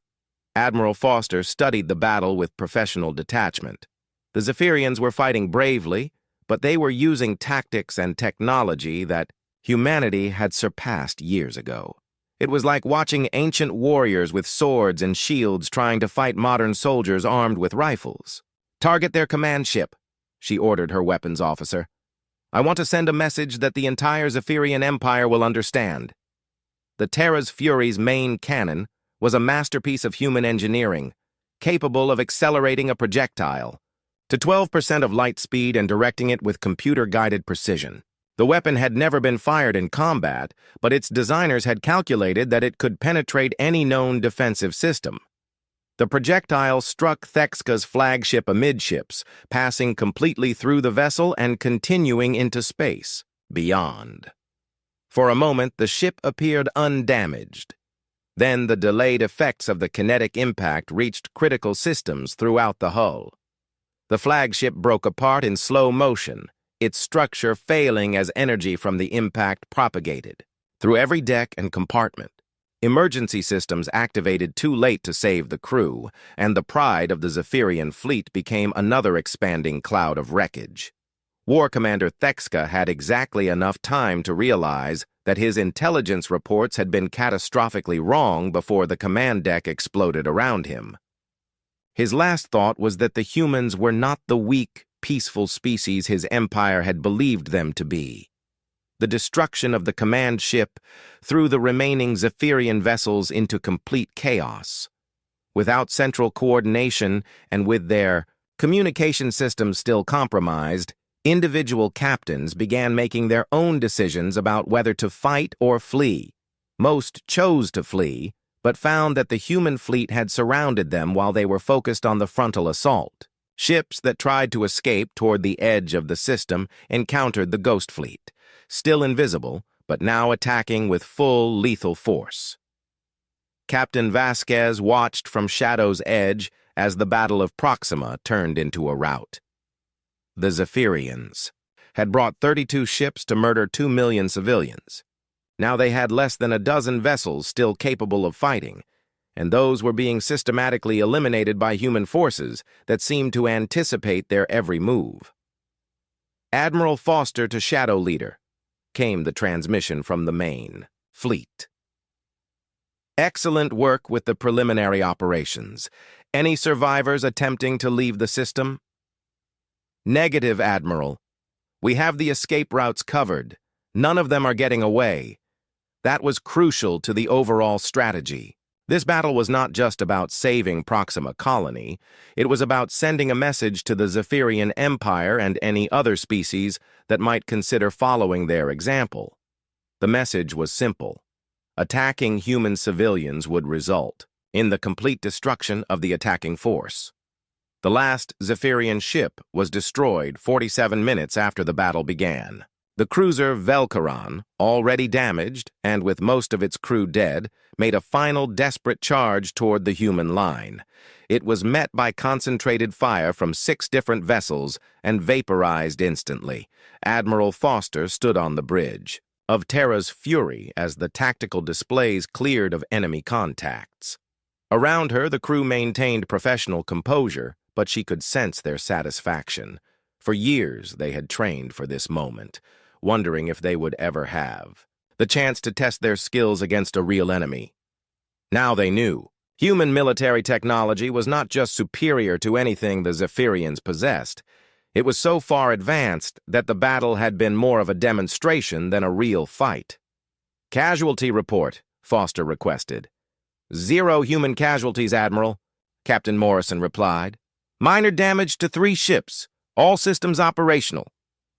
Admiral Foster studied the battle with professional detachment. The Zephyrians were fighting bravely, but they were using tactics and technology that humanity had surpassed years ago. It was like watching ancient warriors with swords and shields trying to fight modern soldiers armed with rifles. "Target their command ship," she ordered her weapons officer. "I want to send a message that the entire Zephyrian Empire will understand." The Terra's Fury's main cannon was a masterpiece of human engineering, capable of accelerating a projectile to 12% of light speed and directing it with computer-guided precision. The weapon had never been fired in combat, but its designers had calculated that it could penetrate any known defensive system. The projectile struck Thexka's flagship amidships, passing completely through the vessel and continuing into space, beyond. For a moment, the ship appeared undamaged. Then the delayed effects of the kinetic impact reached critical systems throughout the hull. The flagship broke apart in slow motion, its structure failing as energy from the impact propagated through every deck and compartment. Emergency systems activated too late to save the crew, and the pride of the Zephyrian fleet became another expanding cloud of wreckage. War Commander Thexka had exactly enough time to realize that his intelligence reports had been catastrophically wrong before the command deck exploded around him. His last thought was that the humans were not the weak, peaceful species his empire had believed them to be. The destruction of the command ship threw the remaining Zephyrian vessels into complete chaos. Without central coordination and with their communication systems still compromised, individual captains began making their own decisions about whether to fight or flee. Most chose to flee, but found that the human fleet had surrounded them while they were focused on the frontal assault. Ships that tried to escape toward the edge of the system encountered the Ghost Fleet, still invisible, but now attacking with full lethal force. Captain Vasquez watched from Shadow's edge as the Battle of Proxima turned into a rout. The Zephyrians had brought 32 ships to murder 2 million civilians. Now they had less than a dozen vessels still capable of fighting, and those were being systematically eliminated by human forces that seemed to anticipate their every move. Admiral Foster to Shadow Leader, came the transmission from the main fleet. Excellent work with the preliminary operations. Any survivors attempting to leave the system? Negative, Admiral. We have the escape routes covered. None of them are getting away. That was crucial to the overall strategy. This battle was not just about saving Proxima Colony. It was about sending a message to the Zephyrian Empire and any other species that might consider following their example. The message was simple. Attacking human civilians would result in the complete destruction of the attacking force. The last Zephyrian ship was destroyed 47 minutes after the battle began. The cruiser Velkaran, already damaged and with most of its crew dead, made a final desperate charge toward the human line. It was met by concentrated fire from 6 different vessels and vaporized instantly. Admiral Foster stood on the bridge, of Terra's fury as the tactical displays cleared of enemy contacts. Around her, the crew maintained professional composure, but she could sense their satisfaction. For years, they had trained for this moment, wondering if they would ever have the chance to test their skills against a real enemy. Now they knew. Human military technology was not just superior to anything the Zephyrians possessed. It was so far advanced that the battle had been more of a demonstration than a real fight. Casualty report, Foster requested. 0 human casualties, Admiral, Captain Morrison replied. Minor damage to 3 ships, all systems operational.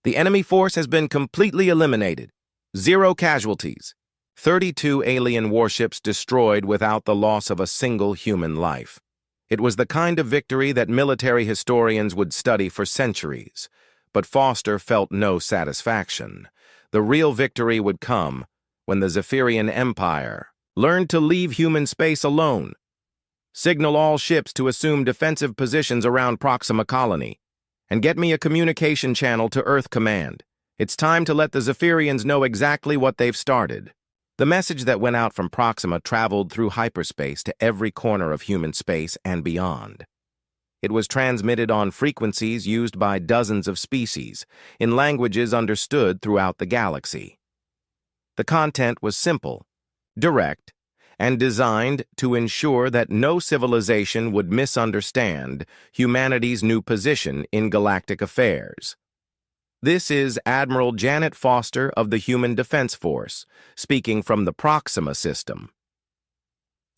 The enemy force has been completely eliminated. 0 casualties. 32 alien warships destroyed without the loss of a single human life. It was the kind of victory that military historians would study for centuries, but Foster felt no satisfaction. The real victory would come when the Zephyrian Empire learned to leave human space alone. Signal all ships to assume defensive positions around Proxima Colony, and get me a communication channel to Earth Command. It's time to let the Zephyrians know exactly what they've started. The message that went out from Proxima traveled through hyperspace to every corner of human space and beyond. It was transmitted on frequencies used by dozens of species, in languages understood throughout the galaxy. The content was simple, direct, and designed to ensure that no civilization would misunderstand humanity's new position in galactic affairs. This is Admiral Janet Foster of the Human Defense Force, speaking from the Proxima system.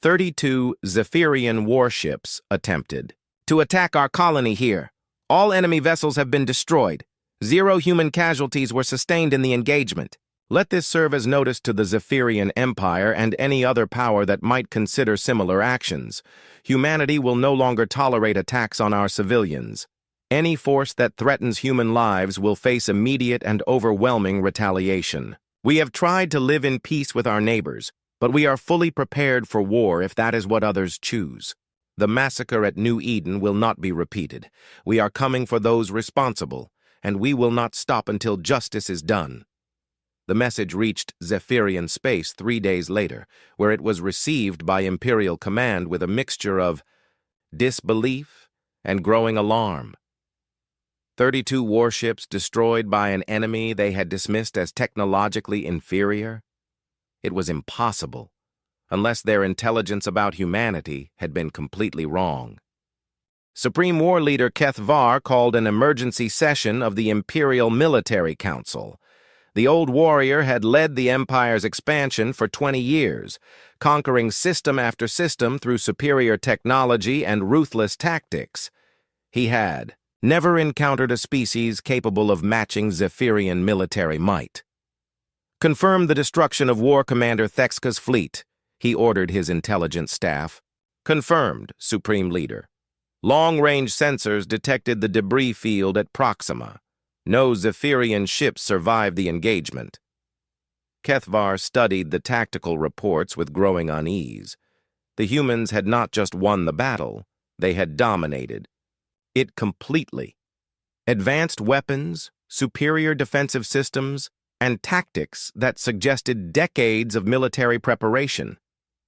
32 Zephyrian warships attempted to attack our colony here. All enemy vessels have been destroyed. 0 human casualties were sustained in the engagement. Let this serve as notice to the Zephyrian Empire and any other power that might consider similar actions. Humanity will no longer tolerate attacks on our civilians. Any force that threatens human lives will face immediate and overwhelming retaliation. We have tried to live in peace with our neighbors, but we are fully prepared for war if that is what others choose. The massacre at New Eden will not be repeated. We are coming for those responsible, and we will not stop until justice is done. The message reached Zephyrian space 3 days later, where it was received by Imperial Command with a mixture of disbelief and growing alarm. 32 warships destroyed by an enemy they had dismissed as technologically inferior? It was impossible, unless their intelligence about humanity had been completely wrong. Supreme War Leader Keth Var called an emergency session of the Imperial Military Council. The old warrior had led the Empire's expansion for 20 years, conquering system after system through superior technology and ruthless tactics. He had never encountered a species capable of matching Zephyrian military might. Confirm the destruction of War Commander Thexka's fleet, he ordered his intelligence staff. Confirmed, Supreme Leader. Long-range sensors detected the debris field at Proxima. No Zephyrian ships survived the engagement. Keth Var studied the tactical reports with growing unease. The humans had not just won the battle, they had dominated it completely. Advanced weapons, superior defensive systems, and tactics that suggested decades of military preparation.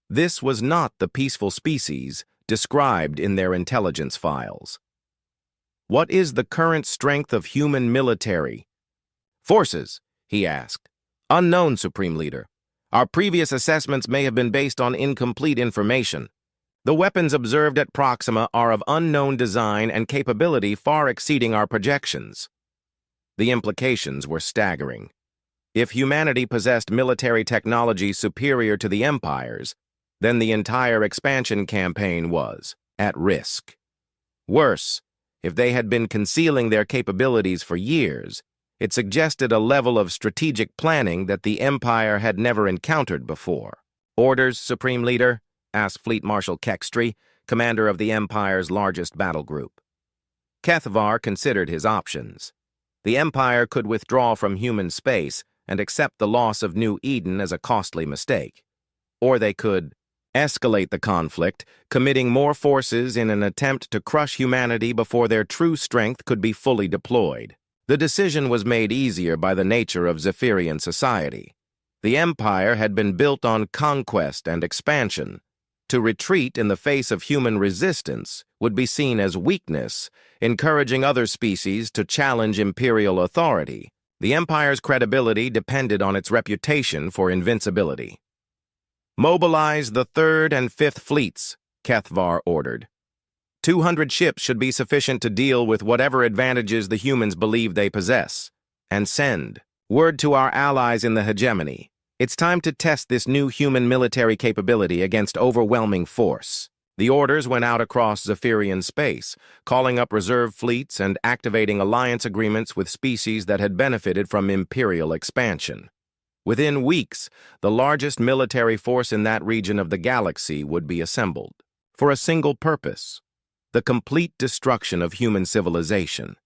This was not the peaceful species described in their intelligence files. What is the current strength of human military forces? He asked. Unknown, Supreme Leader. Our previous assessments may have been based on incomplete information. The weapons observed at Proxima are of unknown design and capability far exceeding our projections. The implications were staggering. If humanity possessed military technology superior to the Empire's, then the entire expansion campaign was at risk. Worse, if they had been concealing their capabilities for years, it suggested a level of strategic planning that the Empire had never encountered before. Orders, Supreme Leader? Asked Fleet Marshal Kekstry, commander of the Empire's largest battle group. Keth Var considered his options. The Empire could withdraw from human space and accept the loss of New Eden as a costly mistake. Or they could escalate the conflict, committing more forces in an attempt to crush humanity before their true strength could be fully deployed. The decision was made easier by the nature of Zephyrian society. The Empire had been built on conquest and expansion. To retreat in the face of human resistance would be seen as weakness, encouraging other species to challenge imperial authority. The Empire's credibility depended on its reputation for invincibility. Mobilize the 3rd and 5th fleets, Keth Var ordered. 200 ships should be sufficient to deal with whatever advantages the humans believe they possess. And send word to our allies in the hegemony. It's time to test this new human military capability against overwhelming force. The orders went out across Zephyrian space, calling up reserve fleets and activating alliance agreements with species that had benefited from imperial expansion. Within weeks, the largest military force in that region of the galaxy would be assembled, for a single purpose: the complete destruction of human civilization.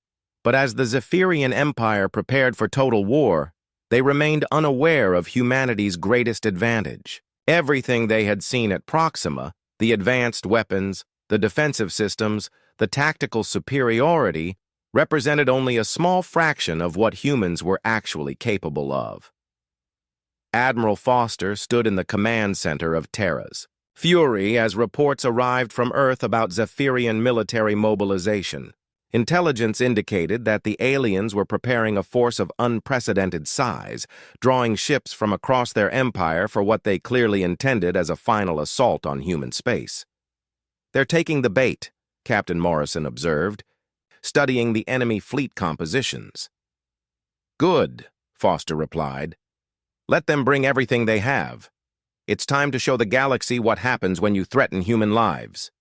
But as the Zephyrian Empire prepared for total war, they remained unaware of humanity's greatest advantage. Everything they had seen at Proxima, the advanced weapons, the defensive systems, the tactical superiority, represented only a small fraction of what humans were actually capable of. Admiral Foster stood in the command center of Terra's fury as reports arrived from Earth about Zephyrian military mobilization. Intelligence indicated that the aliens were preparing a force of unprecedented size, drawing ships from across their empire for what they clearly intended as a final assault on human space. They're taking the bait, Captain Morrison observed, studying the enemy fleet compositions. Good, Foster replied. Let them bring everything they have. It's time to show the galaxy what happens when you threaten human lives.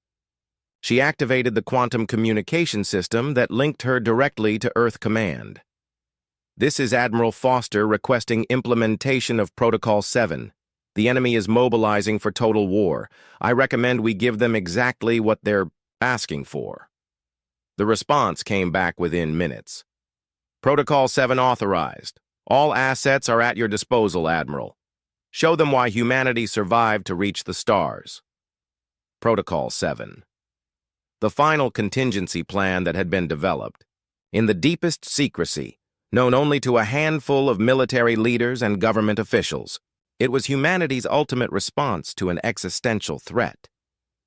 She activated the quantum communication system that linked her directly to Earth Command. This is Admiral Foster requesting implementation of Protocol 7. The enemy is mobilizing for total war. I recommend we give them exactly what they're asking for. The response came back within minutes. Protocol 7 authorized. All assets are at your disposal, Admiral. Show them why humanity survived to reach the stars. Protocol 7. The final contingency plan that had been developed. In the deepest secrecy, known only to a handful of military leaders and government officials. It was humanity's ultimate response to an existential threat.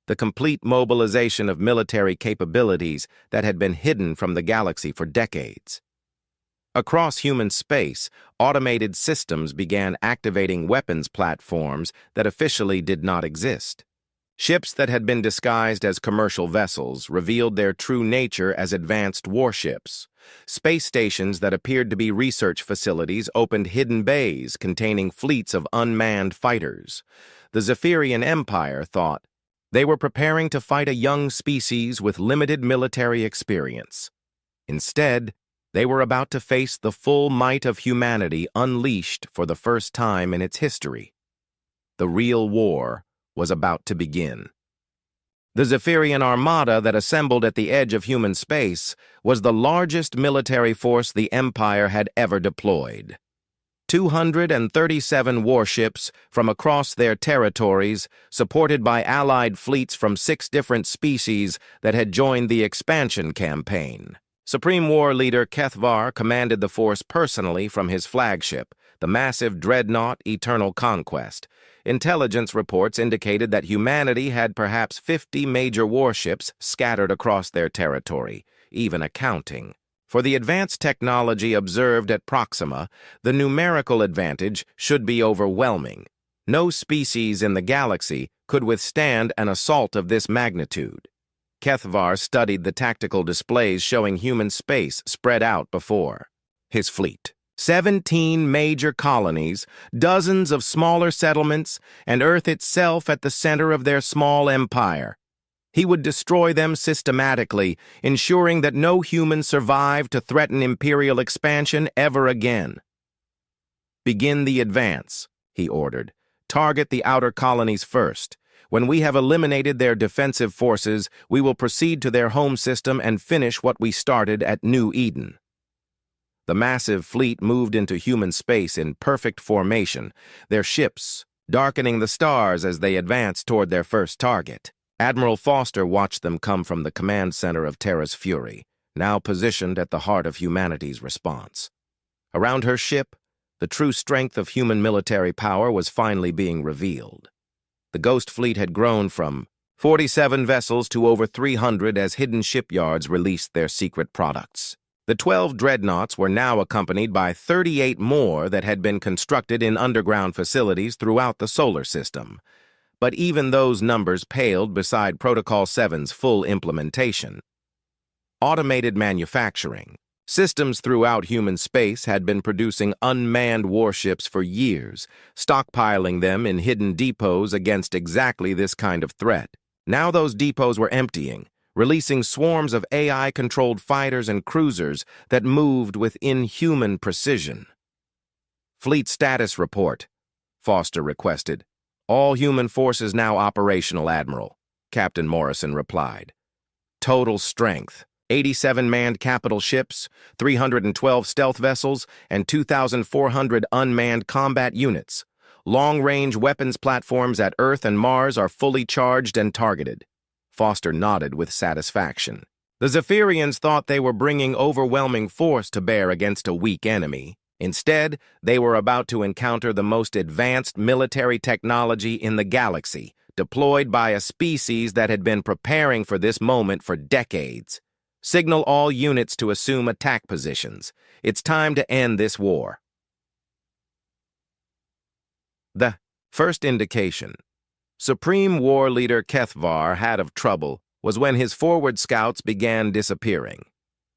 The complete mobilization of military capabilities that had been hidden from the galaxy for decades. Across human space, automated systems began activating weapons platforms that officially did not exist. Ships that had been disguised as commercial vessels revealed their true nature as advanced warships. Space stations that appeared to be research facilities opened hidden bays containing fleets of unmanned fighters. The Zephyrian Empire thought they were preparing to fight a young species with limited military experience. Instead, they were about to face the full might of humanity unleashed for the first time in its history. The real war was about to begin. The Zephyrian Armada that assembled at the edge of human space was the largest military force the Empire had ever deployed. 237 warships from across their territories, supported by allied fleets from 6 different species that had joined the expansion campaign. Supreme War Leader Kethvar commanded the force personally from his flagship, the massive dreadnought Eternal Conquest. Intelligence reports indicated that humanity had perhaps 50 major warships scattered across their territory, even accounting. For the advanced technology observed at Proxima, the numerical advantage should be overwhelming. No species in the galaxy could withstand an assault of this magnitude. Kethvar studied the tactical displays showing human space spread out before his fleet. 17 major colonies, dozens of smaller settlements, and Earth itself at the center of their small empire. He would destroy them systematically, ensuring that no human survived to threaten imperial expansion ever again. "Begin the advance," he ordered. "Target the outer colonies first. When we have eliminated their defensive forces, we will proceed to their home system and finish what we started at New Eden." The massive fleet moved into human space in perfect formation, their ships darkening the stars as they advanced toward their first target. Admiral Foster watched them come from the command center of Terra's Fury, now positioned at the heart of humanity's response. Around her ship, the true strength of human military power was finally being revealed. The Ghost Fleet had grown from 47 vessels to over 300 as hidden shipyards released their secret products. The 12 dreadnoughts were now accompanied by 38 more that had been constructed in underground facilities throughout the solar system. But even those numbers paled beside Protocol 7's full implementation. Automated manufacturing. Systems throughout human space had been producing unmanned warships for years, stockpiling them in hidden depots against exactly this kind of threat. Now those depots were emptying, releasing swarms of AI-controlled fighters and cruisers that moved with inhuman precision. "Fleet status report," Foster requested. "All human forces now operational, Admiral," Captain Morrison replied. "Total strength, 87 manned capital ships, 312 stealth vessels, and 2,400 unmanned combat units. Long-range weapons platforms at Earth and Mars are fully charged and targeted." Foster nodded with satisfaction. The Zephyrians thought they were bringing overwhelming force to bear against a weak enemy. Instead, they were about to encounter the most advanced military technology in the galaxy, deployed by a species that had been preparing for this moment for decades. "Signal all units to assume attack positions. It's time to end this war." The first indication Supreme War Leader Kethvar had of trouble was when his forward scouts began disappearing.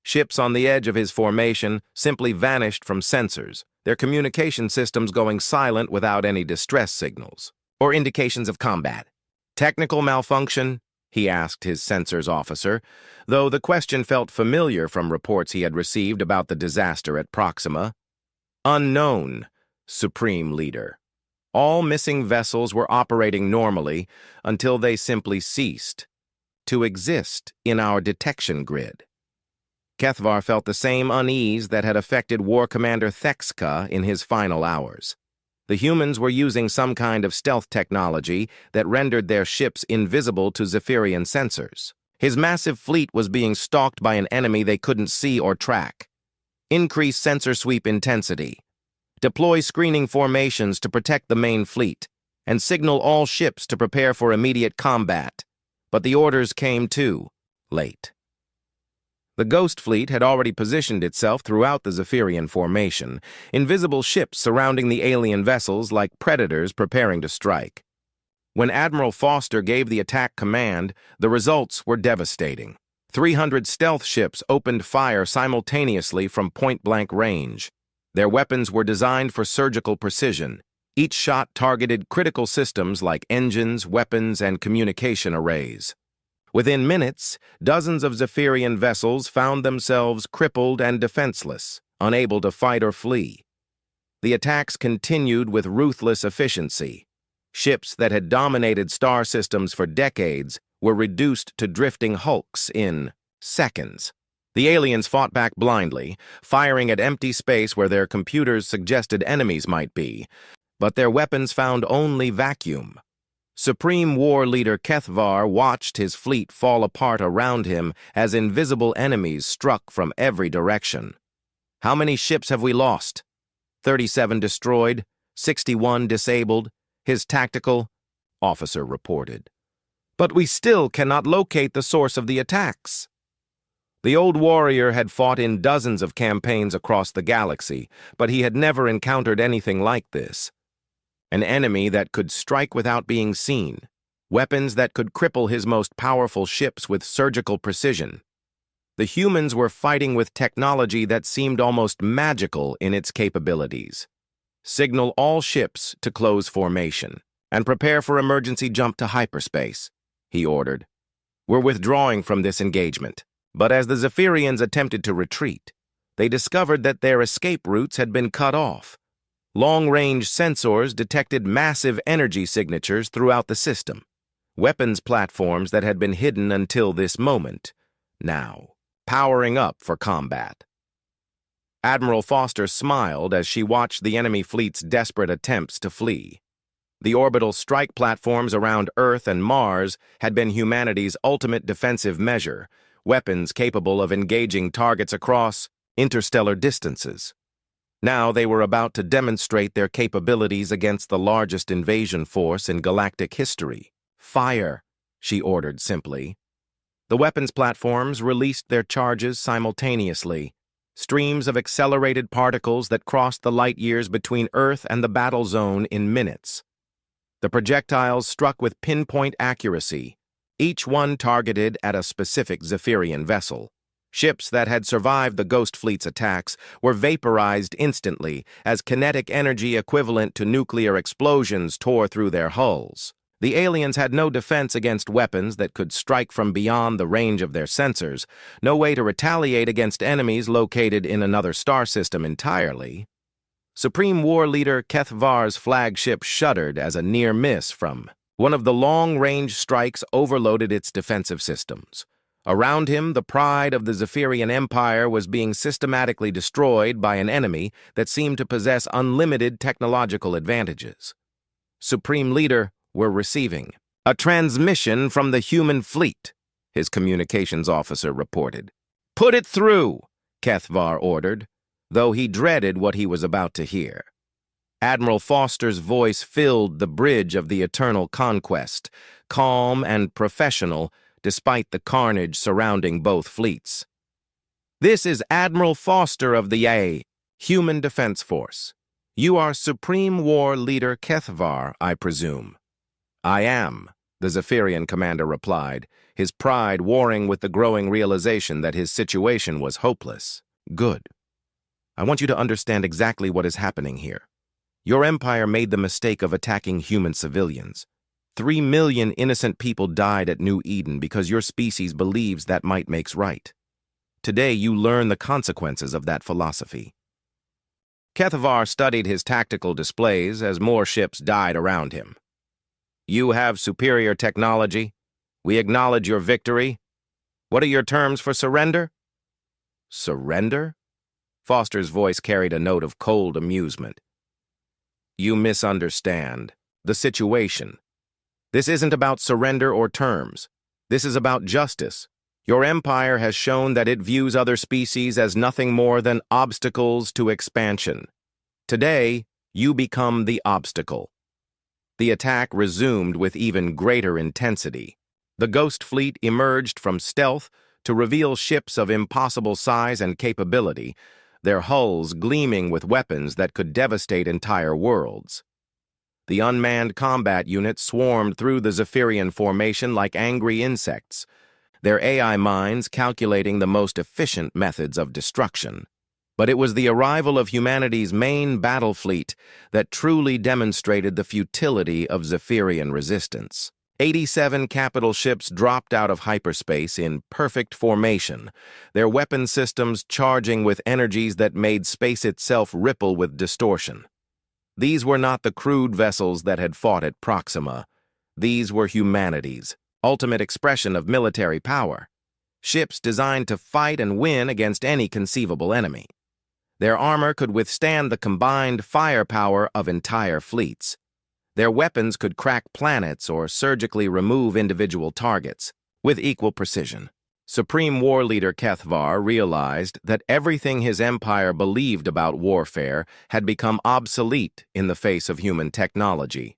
Ships on the edge of his formation simply vanished from sensors, their communication systems going silent without any distress signals or indications of combat. "Technical malfunction?" he asked his sensors officer, though the question felt familiar from reports he had received about the disaster at Proxima. "Unknown, Supreme Leader. All missing vessels were operating normally until they simply ceased to exist in our detection grid." Kethvar felt the same unease that had affected War Commander Thexka in his final hours. The humans were using some kind of stealth technology that rendered their ships invisible to Zephyrian sensors. His massive fleet was being stalked by an enemy they couldn't see or track. Increase sensor sweep intensity. Deploy screening formations to protect the main fleet, and signal all ships to prepare for immediate combat. But the orders came too late. The Ghost Fleet had already positioned itself throughout the Zephyrian formation, invisible ships surrounding the alien vessels like predators preparing to strike. When Admiral Foster gave the attack command, the results were devastating. 300 stealth ships opened fire simultaneously from point-blank range. Their weapons were designed for surgical precision. Each shot targeted critical systems like engines, weapons, and communication arrays. Within minutes, dozens of Zephyrian vessels found themselves crippled and defenseless, unable to fight or flee. The attacks continued with ruthless efficiency. Ships that had dominated star systems for decades were reduced to drifting hulks in seconds. The aliens fought back blindly, firing at empty space where their computers suggested enemies might be, but their weapons found only vacuum. Supreme War Leader Kethvar watched his fleet fall apart around him as invisible enemies struck from every direction. How many ships have we lost? 37 destroyed, 61 disabled, his tactical officer reported. But we still cannot locate the source of the attacks. The old warrior had fought in dozens of campaigns across the galaxy, but he had never encountered anything like this. An enemy that could strike without being seen, weapons that could cripple his most powerful ships with surgical precision. The humans were fighting with technology that seemed almost magical in its capabilities. Signal all ships to close formation and prepare for emergency jump to hyperspace, he ordered. We're withdrawing from this engagement. But as the Zephyrians attempted to retreat, they discovered that their escape routes had been cut off. Long-range sensors detected massive energy signatures throughout the system. Weapons platforms that had been hidden until this moment, now powering up for combat. Admiral Foster smiled as she watched the enemy fleet's desperate attempts to flee. The orbital strike platforms around Earth and Mars had been humanity's ultimate defensive measure, weapons capable of engaging targets across interstellar distances. Now they were about to demonstrate their capabilities against the largest invasion force in galactic history. Fire, she ordered simply. The weapons platforms released their charges simultaneously, streams of accelerated particles that crossed the light years between Earth and the battle zone in minutes. The projectiles struck with pinpoint accuracy, each one targeted at a specific Zephyrian vessel. Ships that had survived the Ghost Fleet's attacks were vaporized instantly as kinetic energy equivalent to nuclear explosions tore through their hulls. The aliens had no defense against weapons that could strike from beyond the range of their sensors, no way to retaliate against enemies located in another star system entirely. Supreme War Leader Kethvar's flagship shuddered as a near miss from one of the long-range strikes overloaded its defensive systems. Around him, the pride of the Zephyrian Empire was being systematically destroyed by an enemy that seemed to possess unlimited technological advantages. Supreme Leader, we're receiving a transmission from the human fleet, his communications officer reported. Put it through, Kethvar ordered, though he dreaded what he was about to hear. Admiral Foster's voice filled the bridge of the eternal conquest, calm and professional, despite the carnage surrounding both fleets. This is Admiral Foster of the Human Defense Force. You are Supreme War Leader Kethvar, I presume. I am, the Zephyrian commander replied, his pride warring with the growing realization that his situation was hopeless. Good. I want you to understand exactly what is happening here. Your empire made the mistake of attacking human civilians. 3 million innocent people died at New Eden because your species believes that might makes right. Today you learn the consequences of that philosophy. Kethvar studied his tactical displays as more ships died around him. You have superior technology. We acknowledge your victory. What are your terms for surrender? Surrender? Foster's voice carried a note of cold amusement. You misunderstand the situation. This isn't about surrender or terms. This is about justice. Your empire has shown that it views other species as nothing more than obstacles to expansion. Today, you become the obstacle. The attack resumed with even greater intensity. The Ghost Fleet emerged from stealth to reveal ships of impossible size and capability, their hulls gleaming with weapons that could devastate entire worlds. The unmanned combat units swarmed through the Zephyrian formation like angry insects, their AI minds calculating the most efficient methods of destruction. But it was the arrival of humanity's main battle fleet that truly demonstrated the futility of Zephyrian resistance. 87 capital ships dropped out of hyperspace in perfect formation, their weapon systems charging with energies that made space itself ripple with distortion. These were not the crude vessels that had fought at Proxima. These were humanity's ultimate expression of military power, ships designed to fight and win against any conceivable enemy. Their armor could withstand the combined firepower of entire fleets. Their weapons could crack planets or surgically remove individual targets with equal precision. Supreme War Leader Kethvar realized that everything his empire believed about warfare had become obsolete in the face of human technology.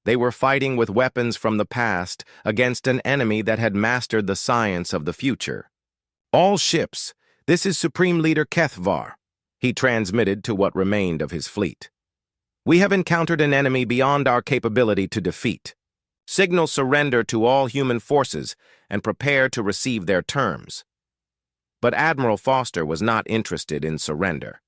They were fighting with weapons from the past against an enemy that had mastered the science of the future. "All ships, this is Supreme Leader Kethvar," he transmitted to what remained of his fleet. "We have encountered an enemy beyond our capability to defeat. Signal surrender to all human forces and prepare to receive their terms." But Admiral Foster was not interested in surrender.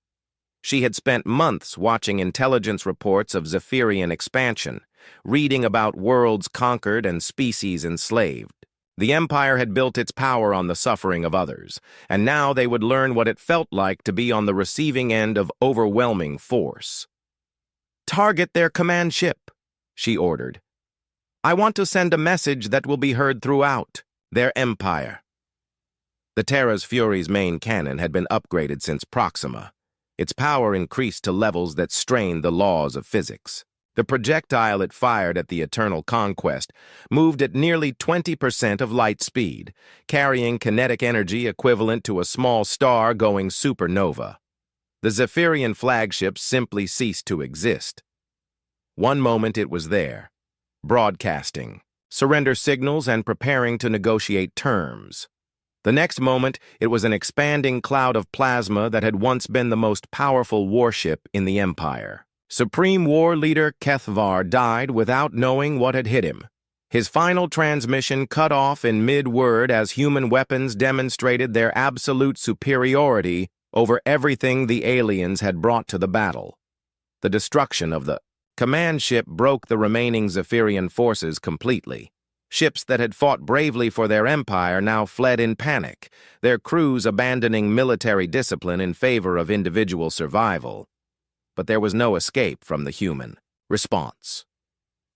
She had spent months watching intelligence reports of Zephyrian expansion, reading about worlds conquered and species enslaved. The Empire had built its power on the suffering of others, and now they would learn what it felt like to be on the receiving end of overwhelming force. "Target their command ship," she ordered. "I want to send a message that will be heard throughout their empire." The Terra's Fury's main cannon had been upgraded since Proxima. Its power increased to levels that strained the laws of physics. The projectile it fired at the Eternal Conquest moved at nearly 20% of light speed, carrying kinetic energy equivalent to a small star going supernova. The Zephyrian flagship simply ceased to exist. One moment it was there, broadcasting, surrender signals and preparing to negotiate terms. The next moment, it was an expanding cloud of plasma that had once been the most powerful warship in the Empire. Supreme War Leader Kethvar died without knowing what had hit him. His final transmission cut off in mid-word as human weapons demonstrated their absolute superiority over everything the aliens had brought to the battle. The destruction of the command ship broke the remaining Zephyrian forces completely. Ships that had fought bravely for their empire now fled in panic, their crews abandoning military discipline in favor of individual survival. But there was no escape from the human response.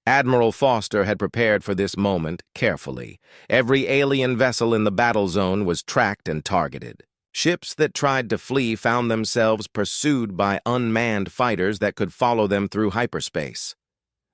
Admiral Foster had prepared for this moment carefully. Every alien vessel in the battle zone was tracked and targeted. Ships that tried to flee found themselves pursued by unmanned fighters that could follow them through hyperspace.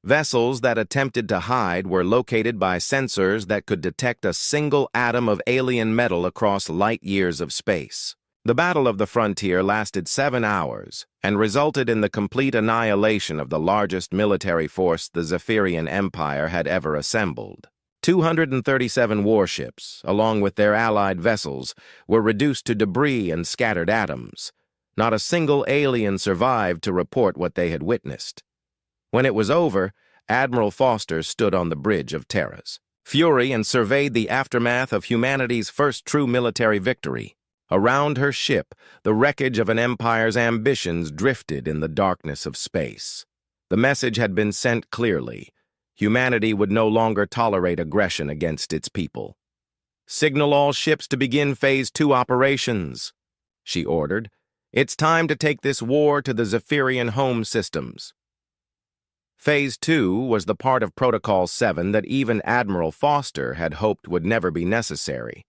Vessels that attempted to hide were located by sensors that could detect a single atom of alien metal across light years of space. The Battle of the Frontier lasted 7 hours and resulted in the complete annihilation of the largest military force the Zephyrian Empire had ever assembled. 237 warships, along with their allied vessels, were reduced to debris and scattered atoms. Not a single alien survived to report what they had witnessed. When it was over, Admiral Foster stood on the bridge of Terra's Fury and surveyed the aftermath of humanity's first true military victory. Around her ship, the wreckage of an empire's ambitions drifted in the darkness of space. The message had been sent clearly. Humanity would no longer tolerate aggression against its people. "Signal all ships to begin Phase 2 operations," she ordered. "It's time to take this war to the Zephyrian home systems." Phase 2 was the part of Protocol 7 that even Admiral Foster had hoped would never be necessary.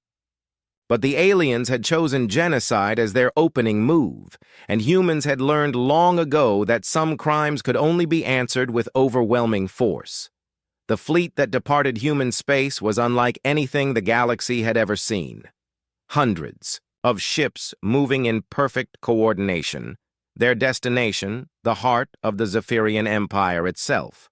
But the aliens had chosen genocide as their opening move, and humans had learned long ago that some crimes could only be answered with overwhelming force. The fleet that departed human space was unlike anything the galaxy had ever seen. Hundreds of ships moving in perfect coordination, their destination, the heart of the Zephyrian Empire itself.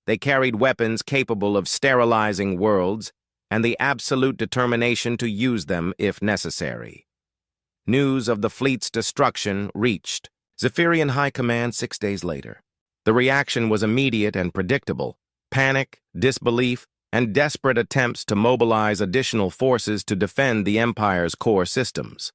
They carried weapons capable of sterilizing worlds and the absolute determination to use them if necessary. News of the fleet's destruction reached Zephyrian High Command 6 days later. The reaction was immediate and predictable: panic, disbelief, and desperate attempts to mobilize additional forces to defend the Empire's core systems.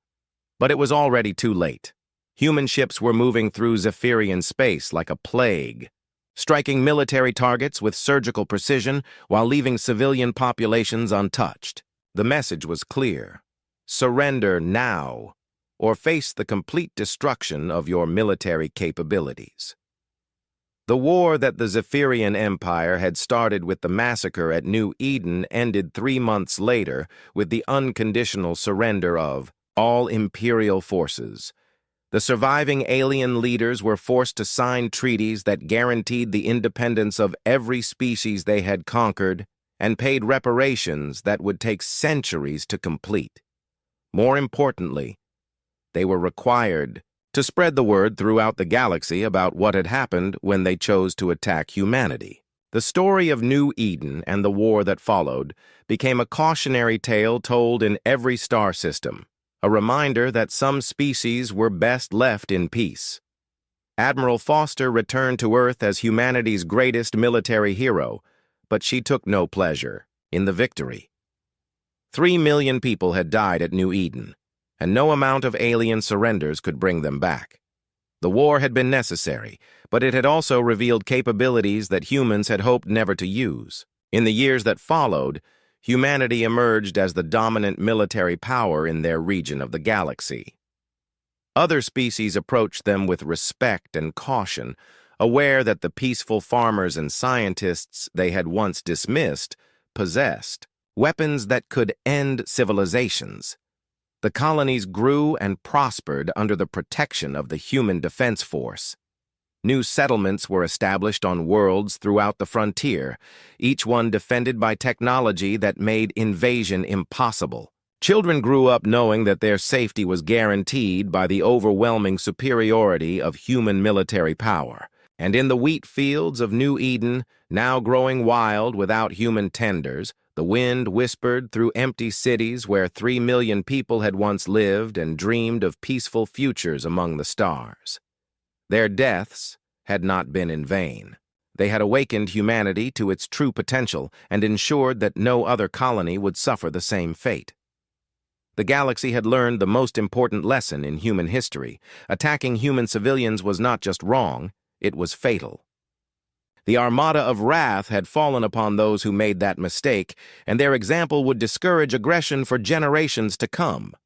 But it was already too late. Human ships were moving through Zephyrian space like a plague, striking military targets with surgical precision while leaving civilian populations untouched. The message was clear: surrender now, or face the complete destruction of your military capabilities. The war that the Zephyrian Empire had started with the massacre at New Eden ended 3 months later with the unconditional surrender of all Imperial forces. The surviving alien leaders were forced to sign treaties that guaranteed the independence of every species they had conquered and paid reparations that would take centuries to complete. More importantly, they were required to spread the word throughout the galaxy about what had happened when they chose to attack humanity. The story of New Eden and the war that followed became a cautionary tale told in every star system, a reminder that some species were best left in peace. Admiral Foster returned to Earth as humanity's greatest military hero, but she took no pleasure in the victory. 3 million people had died at New Eden, and no amount of alien surrenders could bring them back. The war had been necessary, but it had also revealed capabilities that humans had hoped never to use. In the years that followed, humanity emerged as the dominant military power in their region of the galaxy. Other species approached them with respect and caution, aware that the peaceful farmers and scientists they had once dismissed possessed weapons that could end civilizations. The colonies grew and prospered under the protection of the Human Defense Force. New settlements were established on worlds throughout the frontier, each one defended by technology that made invasion impossible. Children grew up knowing that their safety was guaranteed by the overwhelming superiority of human military power. And in the wheat fields of New Eden, now growing wild without human tenders, the wind whispered through empty cities where 3 million people had once lived and dreamed of peaceful futures among the stars. Their deaths had not been in vain. They had awakened humanity to its true potential and ensured that no other colony would suffer the same fate. The galaxy had learned the most important lesson in human history. Attacking human civilians was not just wrong, it was fatal. The Armada of Wrath had fallen upon those who made that mistake, and their example would discourage aggression for generations to come.